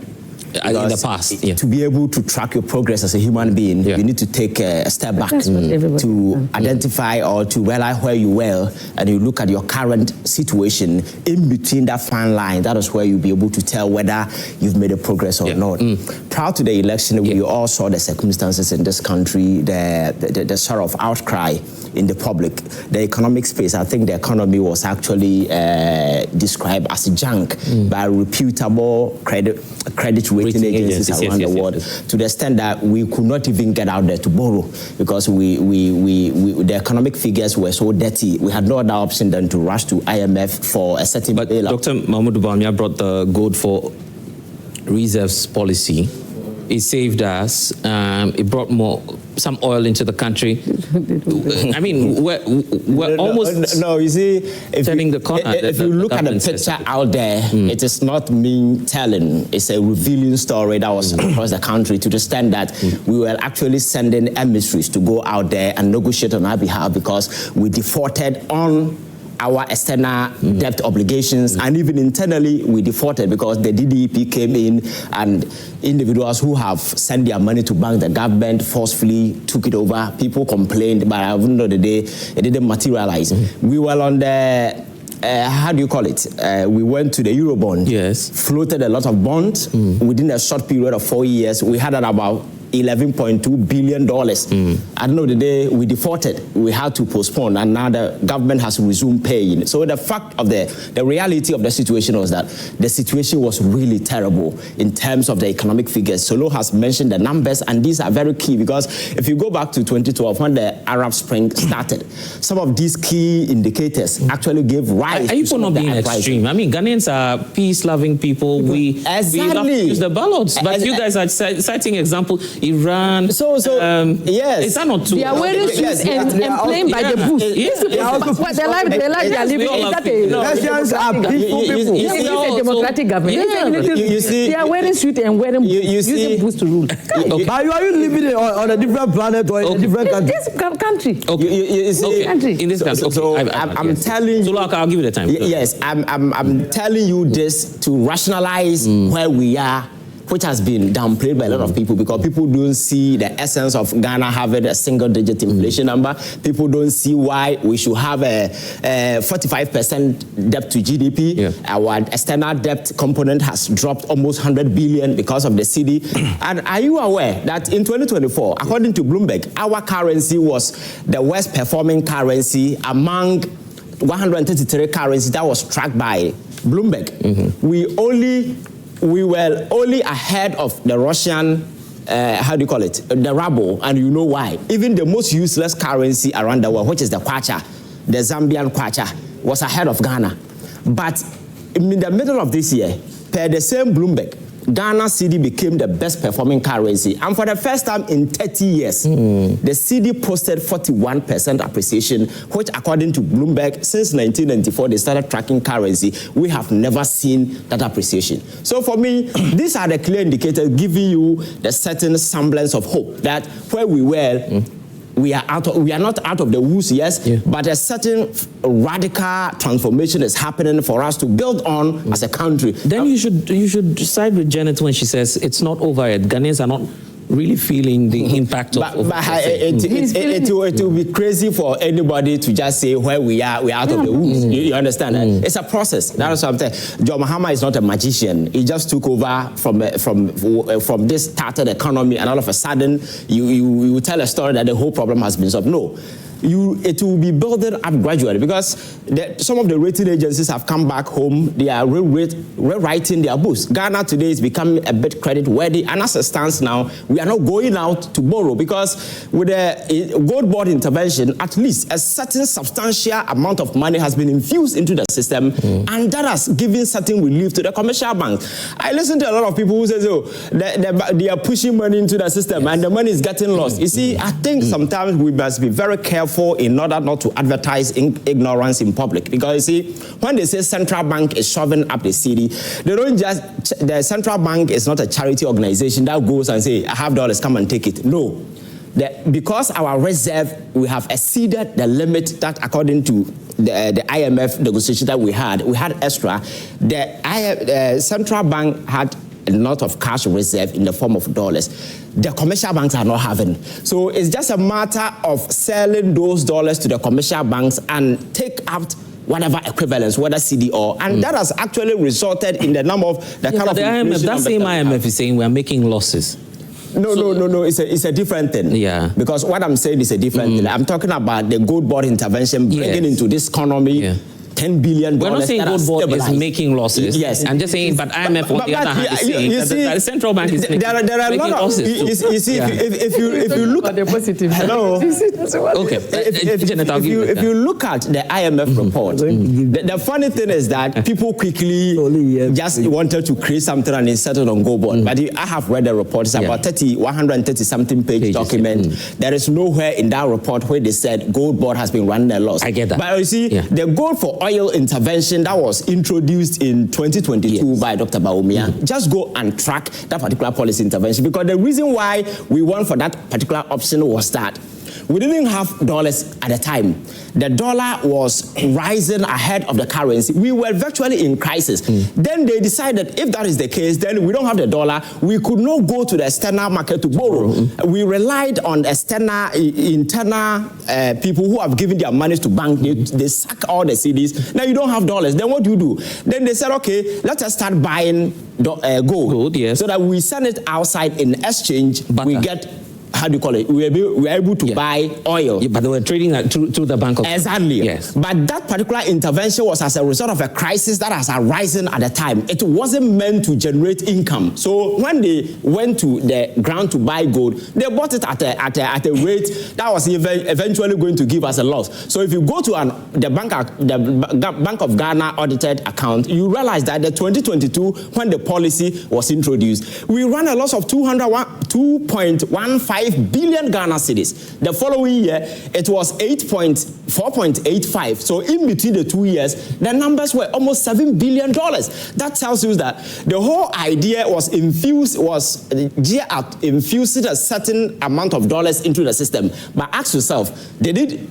in the past. To be able to track your progress as a human being, you need to take a step back to identify or to realize where you were, and you look at your current situation. In between that fine line, that is where you'll be able to tell whether you've made a progress or not. Prior to the election, we all saw the circumstances in this country, the sort of outcry in the public. The economic space, I think the economy was actually described as junk by reputable credit rating agencies around the world, to the extent that we could not even get out there to borrow because the economic figures were so dirty. We had no other option than to rush to IMF for a certain bailout. Dr. Mahmoud Bawumia brought the gold for reserves policy. It saved us. It brought some oil into the country. I mean, we're almost you see, if turning the corner. If you look at the picture out there, it is not me telling. It's a revealing story that was across the country, to the extent that we were actually sending emissaries to go out there and negotiate on our behalf because we defaulted on our external debt obligations, and even internally we defaulted because the DDEP came in and individuals who have sent their money to bank, the government forcefully took it over. People complained, but at the end of the day, it didn't materialize. We were on the how do you call it? We went to the Eurobond, floated a lot of bonds. Within a short period of 4 years, we had about $11.2 billion. At the end of the day, we defaulted. We had to postpone, and now the government has resumed paying. So the fact of the reality of the situation was that the situation was really terrible in terms of the economic figures. Solo has mentioned the numbers, and these are very key because if you go back to 2012, when the Arab Spring started, some of these key indicators actually gave rise to some of the uprising. Extreme? I mean, Ghanaians are peace-loving people. We love to use the ballots, but you guys are citing example Iran. Yes, is that not true? They are wearing suits and playing by the bush. They like their living. Russians are peaceful people. This is a democratic government. You see, they are wearing suits and wearing using boots to rule. But are you living on a different planet or in a different country? This country. You see, in this country. So I'm telling you. So I'll give you the time. Yes, I'm telling you this to rationalize where we are, which has been downplayed by a lot of people because people don't see the essence of Ghana having a single-digit inflation number. People don't see why we should have a 45% debt to GDP. Yeah. Our external debt component has dropped almost 100 billion because of the cedi. And are you aware that in 2024, according to Bloomberg, our currency was the worst performing currency among 133 currencies that was tracked by Bloomberg? We were only ahead of the Russian, the ruble, and you know why. Even the most useless currency around the world, which is the kwacha, the Zambian kwacha, was ahead of Ghana. But in the middle of this year, per the same Bloomberg, Ghana cedi became the best performing currency. And for the first time in 30 years, the cedi posted 41% appreciation, which according to Bloomberg, since 1994, they started tracking currency. We have never seen that appreciation. So for me, these are the clear indicators giving you the certain semblance of hope that where we were, we are not out of the woods, yes, but a certain radical transformation is happening for us to build on as a country. Then you should side with Janet when she says it's not over yet. Ghanaians are not really feeling the impact of it will be crazy for anybody to just say where we are out of the woods. You understand that? It's a process. That's what I'm saying. John Mahama is not a magician. He just took over from this started economy, and all of a sudden you tell a story that the whole problem has been solved. No. It will be building up gradually because some of the rating agencies have come back home. They are rewriting their books. Ghana today is becoming a bit credit worthy, and as it stands now, we are not going out to borrow because with the gold board intervention, at least a certain substantial amount of money has been infused into the system, and that has given certain relief to the commercial banks. I listen to a lot of people who say, "Oh, they are pushing money into the system, and the money is getting lost." You see, I think sometimes we must be very careful in order not to advertise ignorance in public. Because you see, when they say central bank is shoving up the cedi, they don't just, the central bank is not a charity organization that goes and say, I have dollars, come and take it. No. Because our reserve, we have exceeded the limit that according to the IMF negotiation that we had extra, the central bank had a lot of cash reserve in the form of dollars. The commercial banks are not having. So it's just a matter of selling those dollars to the commercial banks and take out whatever equivalence, whether cedi or, and that has actually resulted in the number of the kind of IMF, that same IMF is saying we are making losses. No. It's a different thing. Yeah. Because what I'm saying is a different thing. I'm talking about the gold board intervention bringing into this economy. $10 billion. We're not saying gold board is making losses. Yes. I'm just saying, but IMF on the other hand is saying that the central bank is making losses. You see, if you look at the positive. Hello. Okay. If you look at the IMF report, the funny thing is that people quickly just wanted to create something and insert it on gold board. But I have read the report. It's about 130 something page document. There is nowhere in that report where they said gold board has been running a loss. I get that. But you see, the gold for oil intervention that was introduced in 2022 by Dr. Bawumia, just go and track that particular policy intervention, because the reason why we went for that particular option was that we didn't have dollars at the time. The dollar was rising ahead of the currency. We were virtually in crisis. Then they decided if that is the case, then we don't have the dollar. We could not go to the external market to borrow. We relied on external, internal people who have given their money to bank. They suck all the CDs. Now you don't have dollars. Then what do? Then they said, okay, let us start buying gold, yes, so that we send it outside in exchange. We get, how do you call it? We are able to buy oil. Yeah, but they were trading that through the Bank of... Exactly. Yes. But that particular intervention was as a result of a crisis that has arisen at the time. It wasn't meant to generate income. So when they went to the ground to buy gold, they bought it at a rate that was eventually going to give us a loss. So if you go to the Bank of Ghana audited account, you realize that the 2022, when the policy was introduced, we ran a loss of 2.15 billion Ghana cedis. The following year, it was 4.85. So in between the 2 years, the numbers were almost $7 billion. That tells you that the whole idea was infusing a certain amount of dollars into the system. But ask yourself,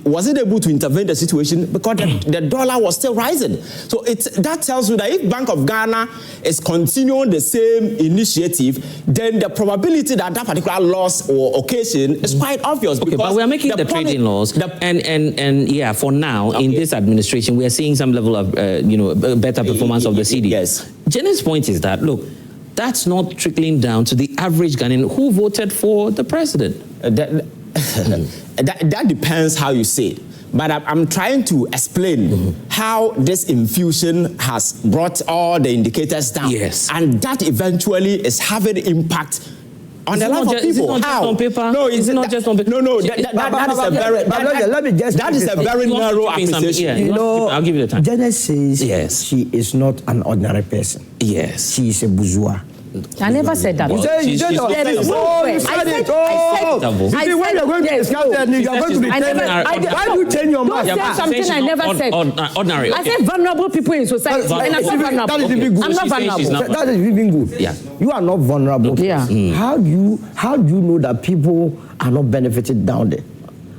was it able to intervene the situation? Because the dollar was still rising. So that tells you that if Bank of Ghana is continuing the same initiative, then the probability that that particular loss or occasion is quite obvious. Okay, but we are making the trading laws, and yeah, for now, in this administration, we are seeing some level of, better performance of the cedi. Yes. Jenny's point is that, look, that's not trickling down to the average Ghanaian who voted for the president. That depends how you say it. But I'm trying to explain how this infusion has brought all the indicators down. Yes. And that eventually is having impact on the life of people. Is it not just on paper? No, is it not just on paper? No, that is a very narrow appreciation. You know, I'll give you the time. Janet says yes, she is not an ordinary person. Yes. She is a bourgeois. I never said that. There is no way. I said, when you're going to discuss that, you're going to be telling. Why do you change your mind? Don't say something I never said. Ordinary. I said vulnerable people in society. And I'm not vulnerable. That is even good. I'm not vulnerable. That is even good. Yeah. You are not vulnerable. Yeah. How do you know that people are not benefited down there?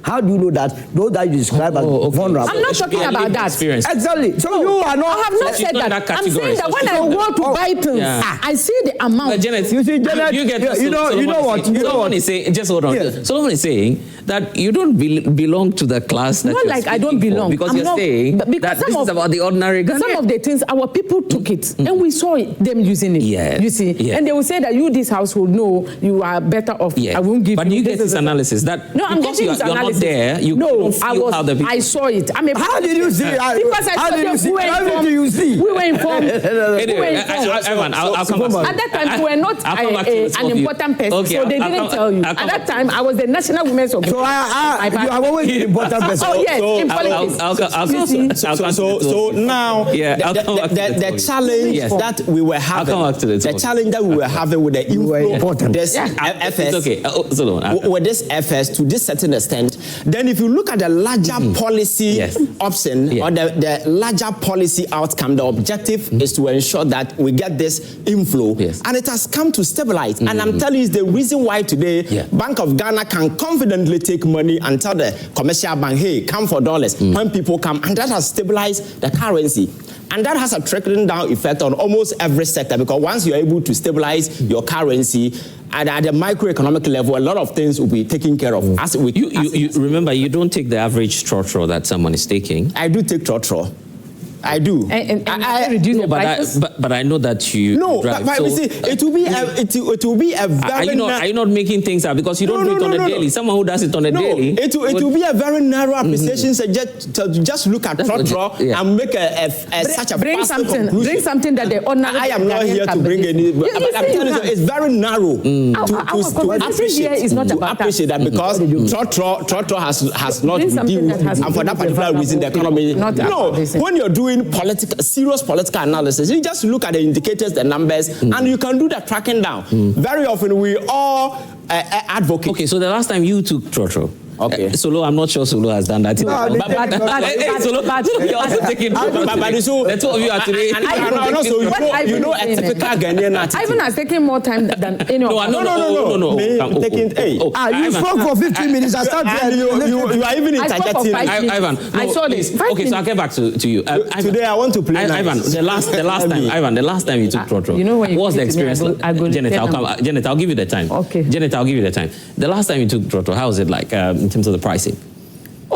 How do you know that those that you describe as vulnerable? I'm not talking about that. Experience. Exactly. So you are not. I have not said that. I'm saying that when I go to buy things, I see the amount. Janet, you see, Janet, you know what? Solomon is saying, just hold on. Yes. Solomon is saying that you don't belong to the class that not like I don't belong. Because you're saying that this is about the ordinary Ghanaian. Some of the things, our people took it, and we saw them using it. Yes. You see? Yes. And they will say that you, this household, no, you are better off. Yes. I won't give but you. You get this analysis. That no, I'm getting this analysis. Not there, you don't feel how the people... I saw it. How did you see it? Because I saw them. How did you see? We were informed. Anyway, Evan, I'll come back. At that time, you were not an important person, okay, so they didn't tell you. At that time, I was the National Women's of. So you have always been an important person. Oh yes, in politics. So now, the challenge that we were having, the challenge that we were having with the inflow of this FS, with this FS to this certain extent, then if you look at the larger policy option or the larger policy outcome, the objective is to ensure that we get this inflow, and it has come to stabilize. And I'm telling you, the reason why today Bank of Ghana can confidently take money and tell the commercial bank, hey, come for dollars when people come, and that has stabilized the currency. And that has a trickling down effect on almost every sector, because once you're able to stabilize your currency at the microeconomic level, a lot of things will be taken care of. You remember, you don't take the average trotro that someone is taking. I do take trotro. I do. And I reduce the prices. But I know that you drive. But see, it will be a very. Are you not making things up because you don't do it on a daily? Someone who does it on a daily. It will be a very narrow appreciation. So just look at trotro and make such a bring something. Conclusion. Bring something that the ordinary. I am not here to bring any. But I'm telling you, it's very narrow to appreciate that, because trotro has not reduced, and for that particular reason, the economy. No, when you're doing serious political analysis, you just look at the indicators, the numbers, and you can do the tracking down. Very often we all advocate. Okay, so the last time you took trotro, Okay. Solo, I'm not sure Solo has done that. No, Solo, you're also taking the two of you are today. You know, a typical Ghanaian attitude. Ivan has taken more time than anyone. No. You spoke for 15 minutes. I started. You are even interjecting. Ivan, I saw this. Okay, so I'll get back to you. Today I want to play. Ivan, the last time you took Trotro, you know when you what was the experience? Janet, I'll give you the time. Okay. Janet, I'll give you the time. The last time you took Trotro, how was it like in terms of the pricing?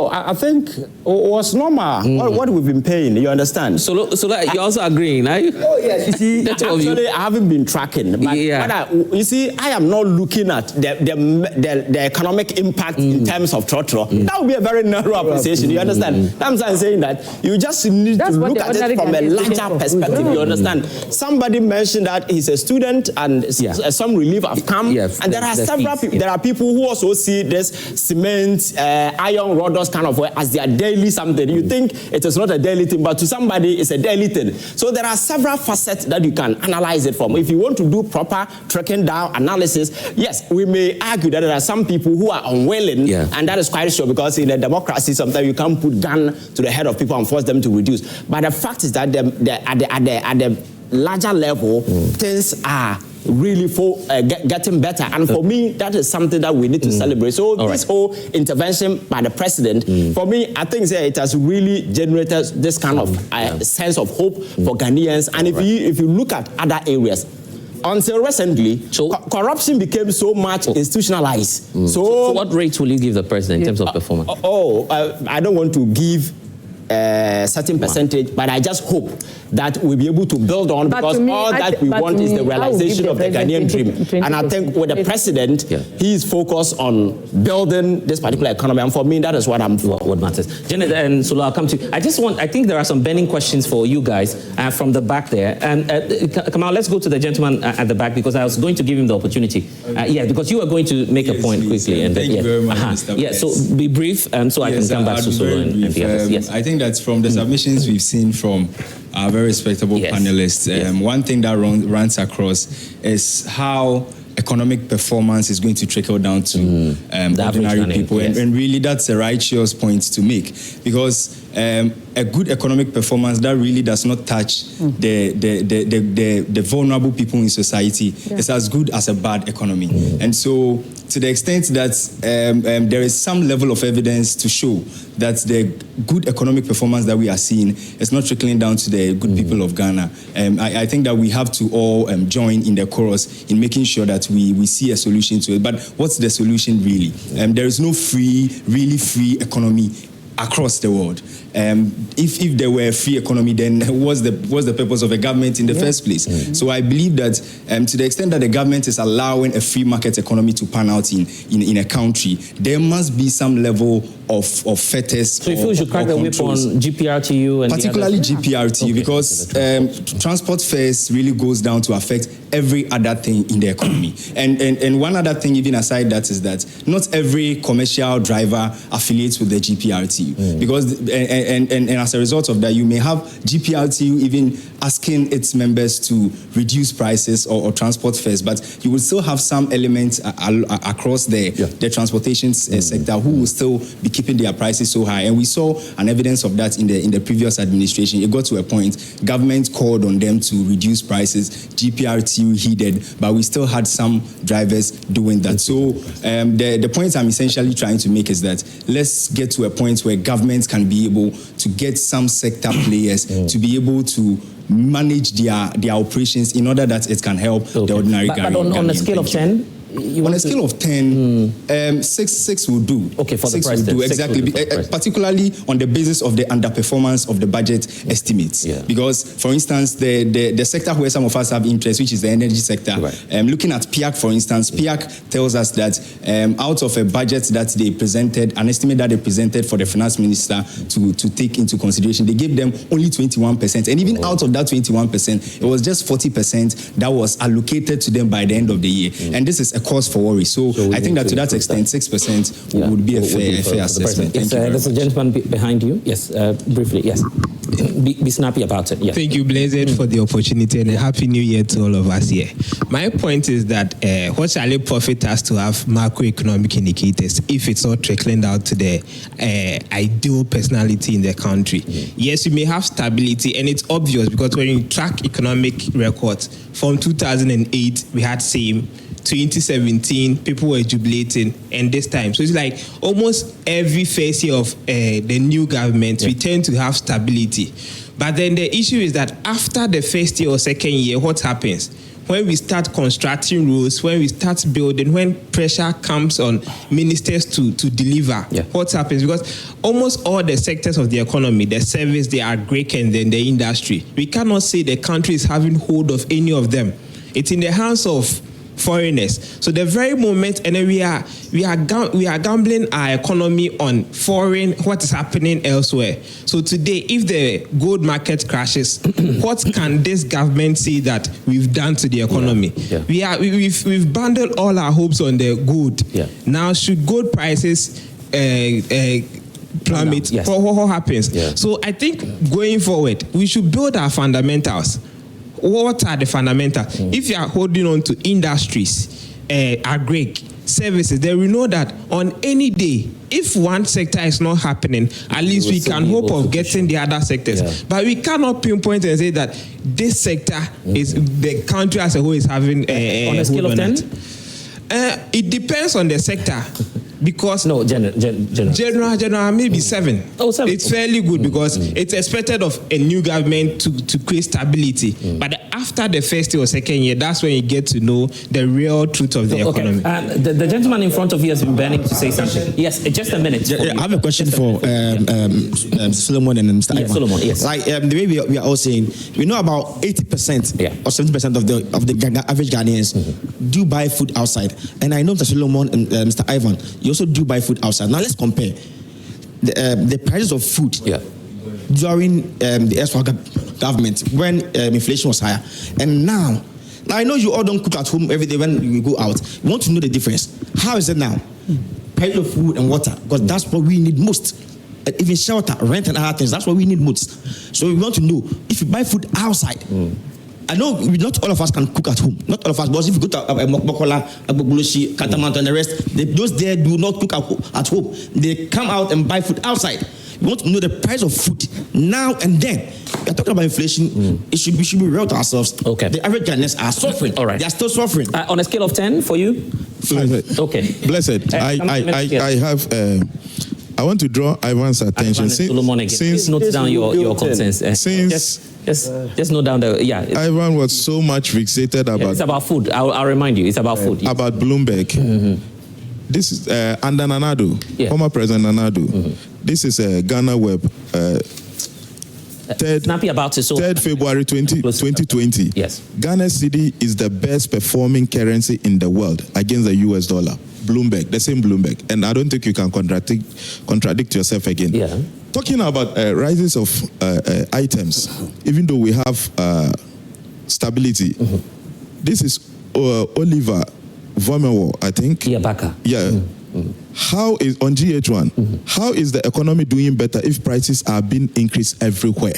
I think it was normal. What we've been paying, you understand? So you're also agreeing, are you? Oh yes. You see, actually, I haven't been tracking, but you see, I am not looking at the economic impact in terms of Trotro. That would be a very narrow appreciation. You understand? That's why I'm saying that you just need to look at it from a larger perspective. You understand? Somebody mentioned that he's a student and some relief have come, and there are several people. There are people who also see this cement, iron rod kind of way as their daily something. You think it is not a daily thing, but to somebody it's a daily thing. So there are several facets that you can analyze it from. If you want to do proper tracking down analysis, yes, we may argue that there are some people who are unwilling, and that is quite sure, because in a democracy sometimes you can't put gun to the head of people and force them to reduce. But the fact is that at the larger level, things are really getting better, and for me that is something that we need to celebrate. So this whole intervention by the president, for me, I think it has really generated this kind of sense of hope for Ghanaians. And if you look at other areas, until recently, corruption became so much institutionalized. So what rates will you give the president in terms of performance? I don't want to give a certain percentage, but I just hope that we'll be able to build on, because all that we want is the realization of the Ghanaian dream. And I think with the president, he is focused on building this particular economy, and for me, that is what I'm for. What matters. Janet and Sula, I'll come to you. I think there are some burning questions for you guys from the back there. And Kamal, let's go to the gentleman at the back, because I was going to give him the opportunity. Because you were going to make a point quickly. And thank you very much, Mr. So be brief, so I can come back to Sula and the others. Yes. I think that from the submissions we've seen from our very respectable panelists, one thing that runs across is how economic performance is going to trickle down to ordinary people. And really, that's a righteous point to make, because a good economic performance that really does not touch the vulnerable people in society is as good as a bad economy. And so, to the extent that there is some level of evidence to show that the good economic performance that we are seeing is not trickling down to the good people of Ghana, I think that we have to all join in the chorus in making sure that we see a solution to it. But what's the solution really? There is no really free economy across the world. If there were a free economy, then what's the purpose of a government in the first place? So I believe that to the extent that the government is allowing a free market economy to pan out in a country, there must be some level of fetters. So you feel you should crack the whip on GPRTU and particularly GPRTU, because transport fares really goes down to affect every other thing in the economy. And one other thing, even aside that, is that not every commercial driver affiliates with the GPRTU, because and as a result of that, you may have GPRTU even asking its members to reduce prices or transport fares, but you will still have some elements across the transportation sector who will still be keeping their prices so high. And we saw an evidence of that in the previous administration. It got to a point, government called on them to reduce prices, GPRTU heeded, but we still had some drivers doing that. So the point I'm essentially trying to make is that let's get to a point where governments can be able to get some sector players to be able to manage their operations in order that it can help the ordinary Ghanaian. But on a scale of 10? On a scale of 10, 6 will do. Okay, for the 6 president. will do, exactly. Particularly on the basis of the underperformance of the budget estimates. Because, for instance, the sector where some of us have interest, which is the energy sector, looking at PIAC, for instance, PIAC tells us that out of a budget that they presented, an estimate that they presented for the finance minister to take into consideration, they gave them only 21%. And even out of that 21%, it was just 40% that was allocated to them by the end of the year. And this is a cause for worry. So I think that to that extent, 6% would be a fair assessment. Yes, there's a gentleman behind you. Yes, briefly. Yes, be snappy about it. Yes. Thank you, Blessed, for the opportunity, and a happy new year to all of us here. My point is that what shall it profit us to have macroeconomic indicators if it's not trickling down to the ideal personality in the country? Yes, we may have stability, and it's obvious because when you track economic records from 2008, we had same. 2017, people were jubilating, and this time. So it's like almost every first year of the new government, we tend to have stability. But then the issue is that after the first year or second year, what happens? When we start constructing roads, when we start building, when pressure comes on ministers to deliver, what happens? Because almost all the sectors of the economy, the service, the agric, and then the industry, we cannot say the country is having hold of any of them. It's in the hands of foreigners. So the very moment, and then we are gambling our economy on foreign, what is happening elsewhere. So today, if the gold market crashes, what can this government say that we've done to the economy? We've bundled all our hopes on the gold. Now, should gold prices plummet, what happens? So I think going forward, we should build our fundamentals. What are the fundamentals? If you are holding on to industries, agric, services, then we know that on any day, if one sector is not happening, at least we can hope of getting the other sectors. But we cannot pinpoint and say that this sector is the country as a whole is having on a scale of 10? It depends on the sector. Because general maybe 7. Oh, 7. It's fairly good because it's expected of a new government to create stability. But after the first year or second year, that's when you get to know the real truth of the economy. The gentleman in front of you has been burning to say something. Yes, just a minute. I have a question for Solomon and Mr. Ivan. Solomon, yes. Like the way we are all saying, we know about 80% or 70% of the average Ghanaians do buy food outside, and I know Mr. Solomon and Mr. Ivan, you also do buy food outside. Now let's compare the prices of food during the erstwhile government when inflation was higher, and now I know you all don't cook at home every day when you go out. We want to know the difference. How is it now? Price of food and water, because that's what we need most. Even shelter, rent, and other things, that's what we need most. So we want to know if you buy food outside. I know not all of us can cook at home. Not all of us, but if you go to Mokola, Agbogboshi, Katamant, and the rest, those there do not cook at home. They come out and buy food outside. We want to know the price of food now and then. We're talking about inflation. We should be real to ourselves. Okay. The average Ghanaians are suffering. All right. They are still suffering. On a scale of 10 for you? 5. Okay. Blessed. I have. I want to draw Ivan's attention. Since note down your concerns. Just note down the Ivan was so much fixated about. It's about food. I'll remind you. It's about food. Yes. About Bloomberg. This is under Nanado, former President Nanado. This is Ghana Web. 3rd February 2020. Yes. Ghana cedi is the best performing currency in the world against the US dollar. Bloomberg, the same Bloomberg. And I don't think you can contradict yourself again. Yeah. Talking about rises of items, even though we have stability, this is Oliver Vomewo, I think. Baka. Yeah. How is on GH1? How is the economy doing better if prices are being increased everywhere?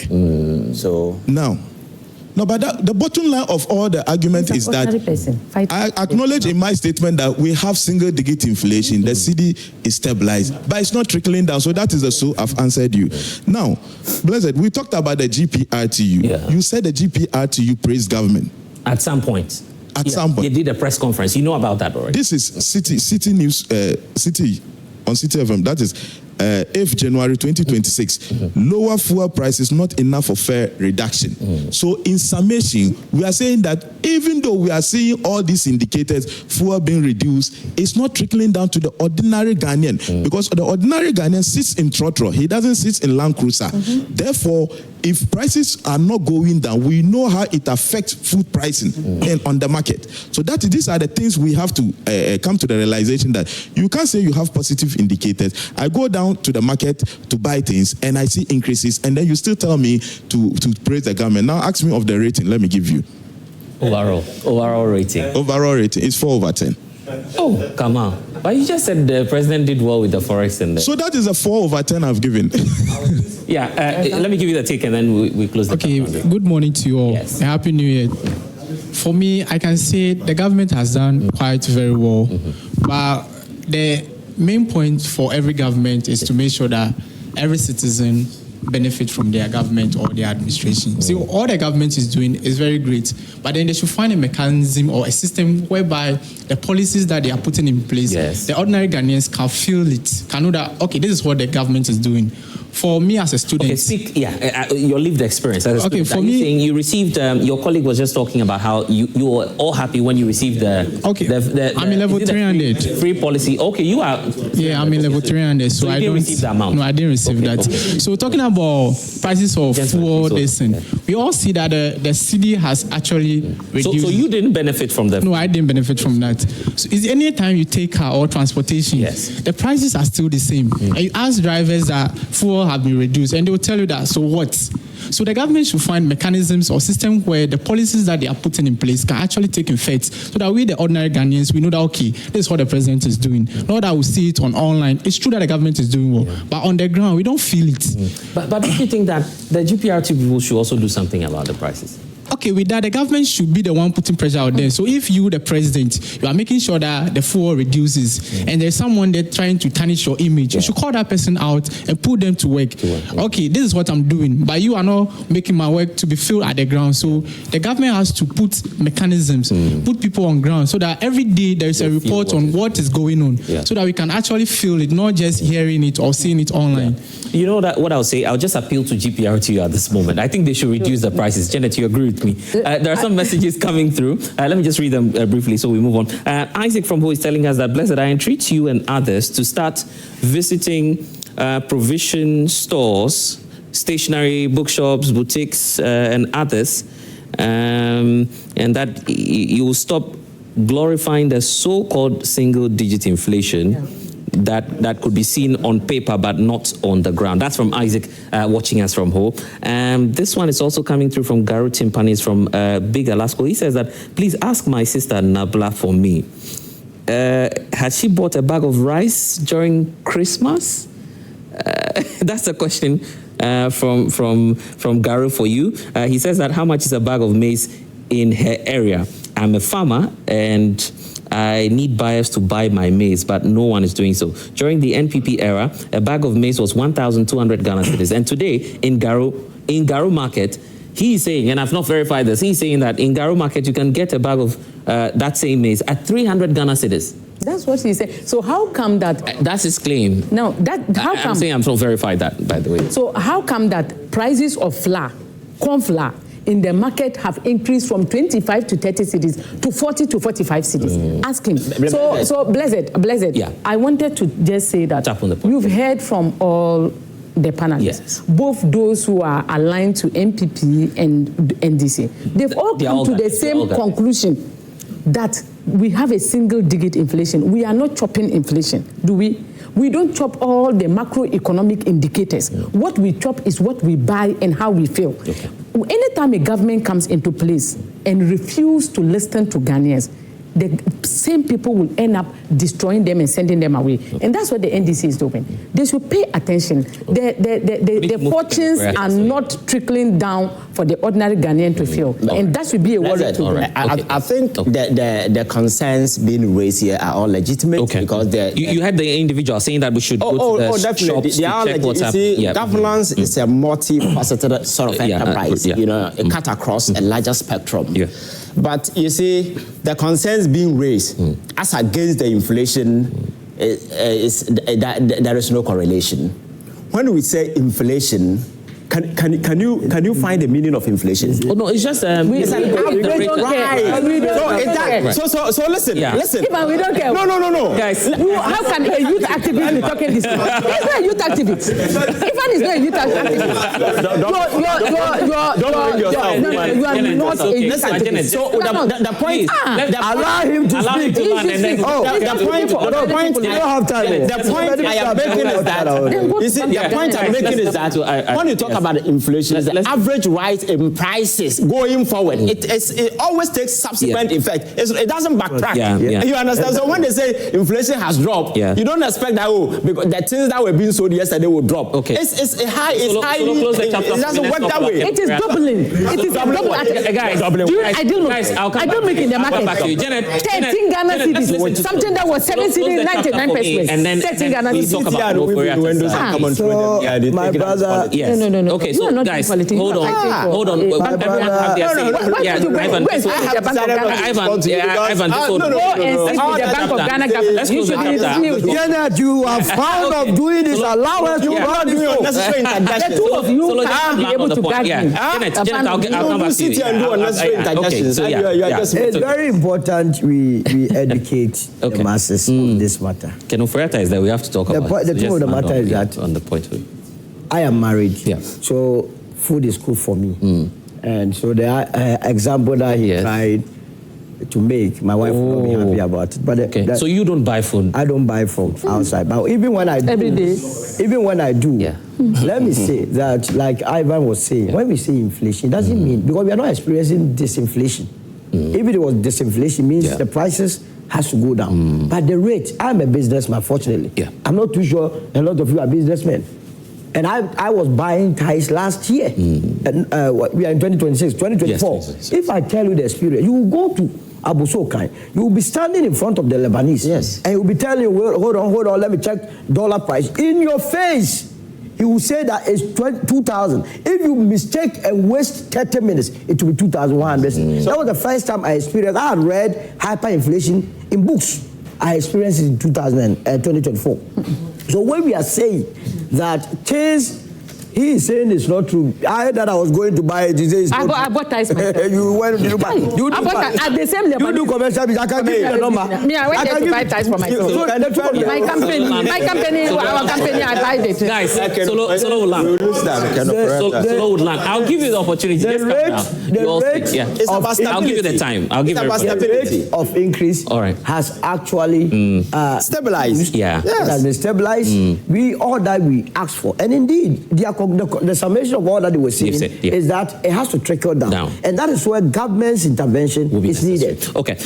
But the bottom line of all the argument is that I acknowledge in my statement that we have single-digit inflation. The cedi is stabilized, but it's not trickling down. So that is the so I've answered you. Now, Blessed, we talked about the GPRTU. You said the GPRTU praised government at some point. Some point. They did a press conference. You know about that already. This is City News, City on City FM. That is 8th January 2026. Lower fuel prices not enough for fare reduction. So in summation, we are saying that even though we are seeing all these indicators, fuel being reduced, it's not trickling down to the ordinary Ghanaian, because the ordinary Ghanaian sits in Trotro. He doesn't sit in Land Cruiser. Therefore, if prices are not going down, we know how it affects food pricing and on the market. So these are the things we have to come to the realization that you can't say you have positive indicators. I go down to the market to buy things and I see increases, and then you still tell me to praise the government. Now ask me of the rating. Let me give you. Overall rating. Overall rating is 4/10. Oh, come on. But you just said the president did well with the forex in there. So that is a 4/10 I've given. Yeah, let me give you the take and then we close the Okay, good morning to you all. Yes. Happy New Year. For me, I can say the government has done quite very well. But the main point for every government is to make sure that every citizen benefit from their government or their administration. See, all the government is doing is very great, but then they should find a mechanism or a system whereby the policies that they are putting in place, the ordinary Ghanaians can feel it, can know that, okay, this is what the government is doing. For me as a student... Okay, speak, your lived experience. Okay, for me... Saying you received, your colleague was just talking about how you were all happy when you received the... Okay, I'm in level 300. Free policy. Okay, you are... Yeah, I'm in level 300, so I didn't receive the amount? No, I didn't receive that. Okay. So talking about prices of fuel, we all see that the cedi has actually reduced. So you didn't benefit from that? No, I didn't benefit from that. So is any time you take car or transportation, the prices are still the same. And you ask drivers that fuel have been reduced, and they will tell you that, so what? So the government should find mechanisms or systems where the policies that they are putting in place can actually take effect, so that we, the ordinary Ghanaians, we know that, okay, this is what the president is doing. Not that we see it on online. It's true that the government is doing well, but on the ground, we don't feel it. But don't you think that the GPRT people should also do something about the prices? Okay, with that, the government should be the one putting pressure out there. So if you, the president, you are making sure that the fuel reduces, and there's someone there trying to tarnish your image, you should call that person out and put them to work. Okay, this is what I'm doing, but you are not making my work to be filled at the ground. So the government has to put mechanisms, put people on ground, so that every day there is a report on what is going on, so that we can actually feel it, not just hearing it or seeing it online. You know that what I'll say? I'll just appeal to GPRT at this moment. I think they should reduce the prices. Janet, you agree with me? There are some messages coming through. Let me just read them briefly so we move on. Isaac from Ho is telling us that, Blessed, I entreat you and others to start visiting provision stores, stationery, bookshops, boutiques, and others, and that you will stop glorifying the so-called single-digit inflation that could be seen on paper but not on the ground. That's from Isaac, watching us from home. This one is also coming through from Garu Timpanis from Big Alaska. He says that, please ask my sister Nabla for me. Had she bought a bag of rice during Christmas? That's a question from Garu for you. He says that, how much is a bag of maize in her area? I'm a farmer and I need buyers to buy my maize, but no one is doing so. During the NPP era, a bag of maize was 1,200 Ghana cedis. And today, in Garu Market, he's saying, and I've not verified this, he's saying that in Garu Market, you can get a bag of that same maize at 300 Ghana cedis. That's what he said. So how come that... That's his claim. No, how come... I'm saying I've not verified that, by the way. So how come that prices of flour, corn flour, in the market have increased from 25 to 30 cedis to 40 to 45 cedis. Ask him. So Blessed, I wanted to just say that you've heard from all the panelists, both those who are aligned to NPP and NDC. They've all come to the same conclusion that we have a single-digit inflation. We are not chopping inflation, do we? We don't chop all the macroeconomic indicators. What we chop is what we buy and how we feel. Anytime a government comes into place and refuses to listen to Ghanaians, the same people will end up destroying them and sending them away. And that's what the NDC is doing. They should pay attention. The fortunes are not trickling down for the ordinary Ghanaian to feel. And that should be a worry to them. I think the concerns being raised here are all legitimate because you had the individual saying that we should go to the definitely. shops to check what's happening. Governance is a multifaceted sort of enterprise. You know, it cut across a larger spectrum. But you see, the concerns being raised as against the inflation there is no correlation. When we say inflation, can you find the meaning of inflation? Oh no, it's just we don't care. So listen. Even we don't care. No. Guys, how can a youth activist be talking this way? He's not a youth activist. Even is not a youth activist. You are not a youth activist. So the point, allow him to speak. The point I am making is that, you see, the point I'm making is that when you talk about the inflation is the average rise in prices going forward. It always takes subsequent effect. It doesn't backtrack. You understand? So when they say inflation has dropped, you don't expect that, because the things that were being sold yesterday will drop. It's high. It doesn't work that way. It is doubling. It is doubling. Guys, I don't make in the market. 13 Ghana cedis. Something that was 7 cedis, 99 pesos. And then 13 Ghana we talk about So, my brother. No. Okay, so guys, hold on. Everyone have their say. Ivan, go and sit with the Bank of Ghana. Ivan, Go and sit with the Bank of Ghana government. Let's close the chapter. Janet, you are fond of doing this. Allow us to run this. The two of you can't be able to guide me. Janet, I'll come back to you. It's very important we educate the masses on this matter. Ken Oforiatta is there. We have to talk about the truth of the matter is that on the point. I am married, so food is good for me. And so the example that he tried to make, my wife will not be happy about it. But so you don't buy food? I don't buy food outside. But even when I do, every day, let me say that, like Ivan was saying, when we say inflation, it doesn't mean, because we are not experiencing disinflation. If it was disinflation, it means the prices has to go down. But the rate, I'm a businessman, fortunately. I'm not too sure a lot of you are businessmen. And I was buying ties last year. And we are in 2026, 2024. Yes, if I tell you the experience, you will go to Owusu, you will be standing in front of the Lebanese. And he will be telling you, hold on, let me check dollar price. In your face, he will say that it's 2,000. If you mistake and waste 30 minutes, it will be 2,100. That was the first time I experienced. I had read hyperinflation in books. I experienced it in 2024. So when we are saying that things he is saying it's not true. I heard that I was going to buy it. He says I bought ties myself. You went to buy. You I bought at the same level. You do commercial business. I can give you the number. Me, I went there to buy ties for myself. My company, our company, I buy it. Guys, Solo Woodland. I'll give you the opportunity. I'll give you the time. I'll give you the rate of increase. All right. Has actually stabilized. Yeah. It has been stabilized. We all that we asked for, and indeed, the summation of all that they were saying is that it has to trickle down. And that is where government's intervention is needed. Okay,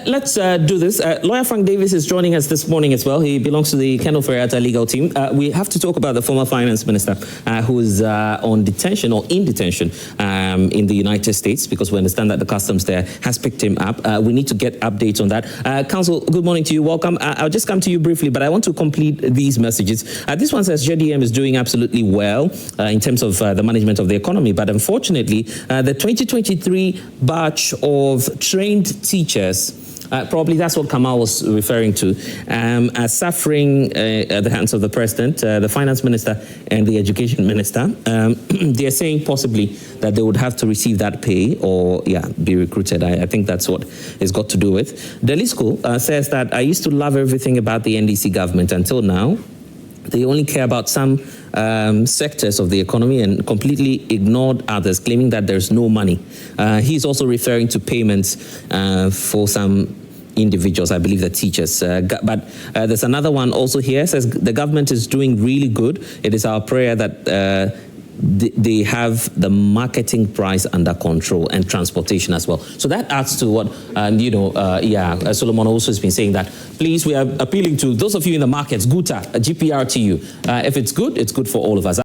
let's do this. Lawyer Frank Davis is joining us this morning as well. He belongs to the Ken Oforiatta legal team. We have to talk about the former finance minister who is on detention or in detention in the United States, because we understand that the customs there has picked him up. We need to get updates on that. Counsel, good morning to you. Welcome. I'll just come to you briefly, but I want to complete these messages. This one says JDM is doing absolutely well in terms of the management of the economy. But unfortunately, the 2023 batch of trained teachers, probably that's what Kamal was referring to, are suffering at the hands of the president, the finance minister, and the education minister. They're saying possibly that they would have to receive that pay or, be recruited. I think that's what it's got to do with. Delisco says that I used to love everything about the NDC government until now. They only care about some sectors of the economy and completely ignored others, claiming that there's no money. He's also referring to payments for some individuals, I believe the teachers. But there's another one also here, says the government is doing really good. It is our prayer that they have the marketing price under control and transportation as well. So that adds to what, Solomon also has been saying that, please, we are appealing to those of you in the markets, GUTA, GPRTU. If it's good for all of us.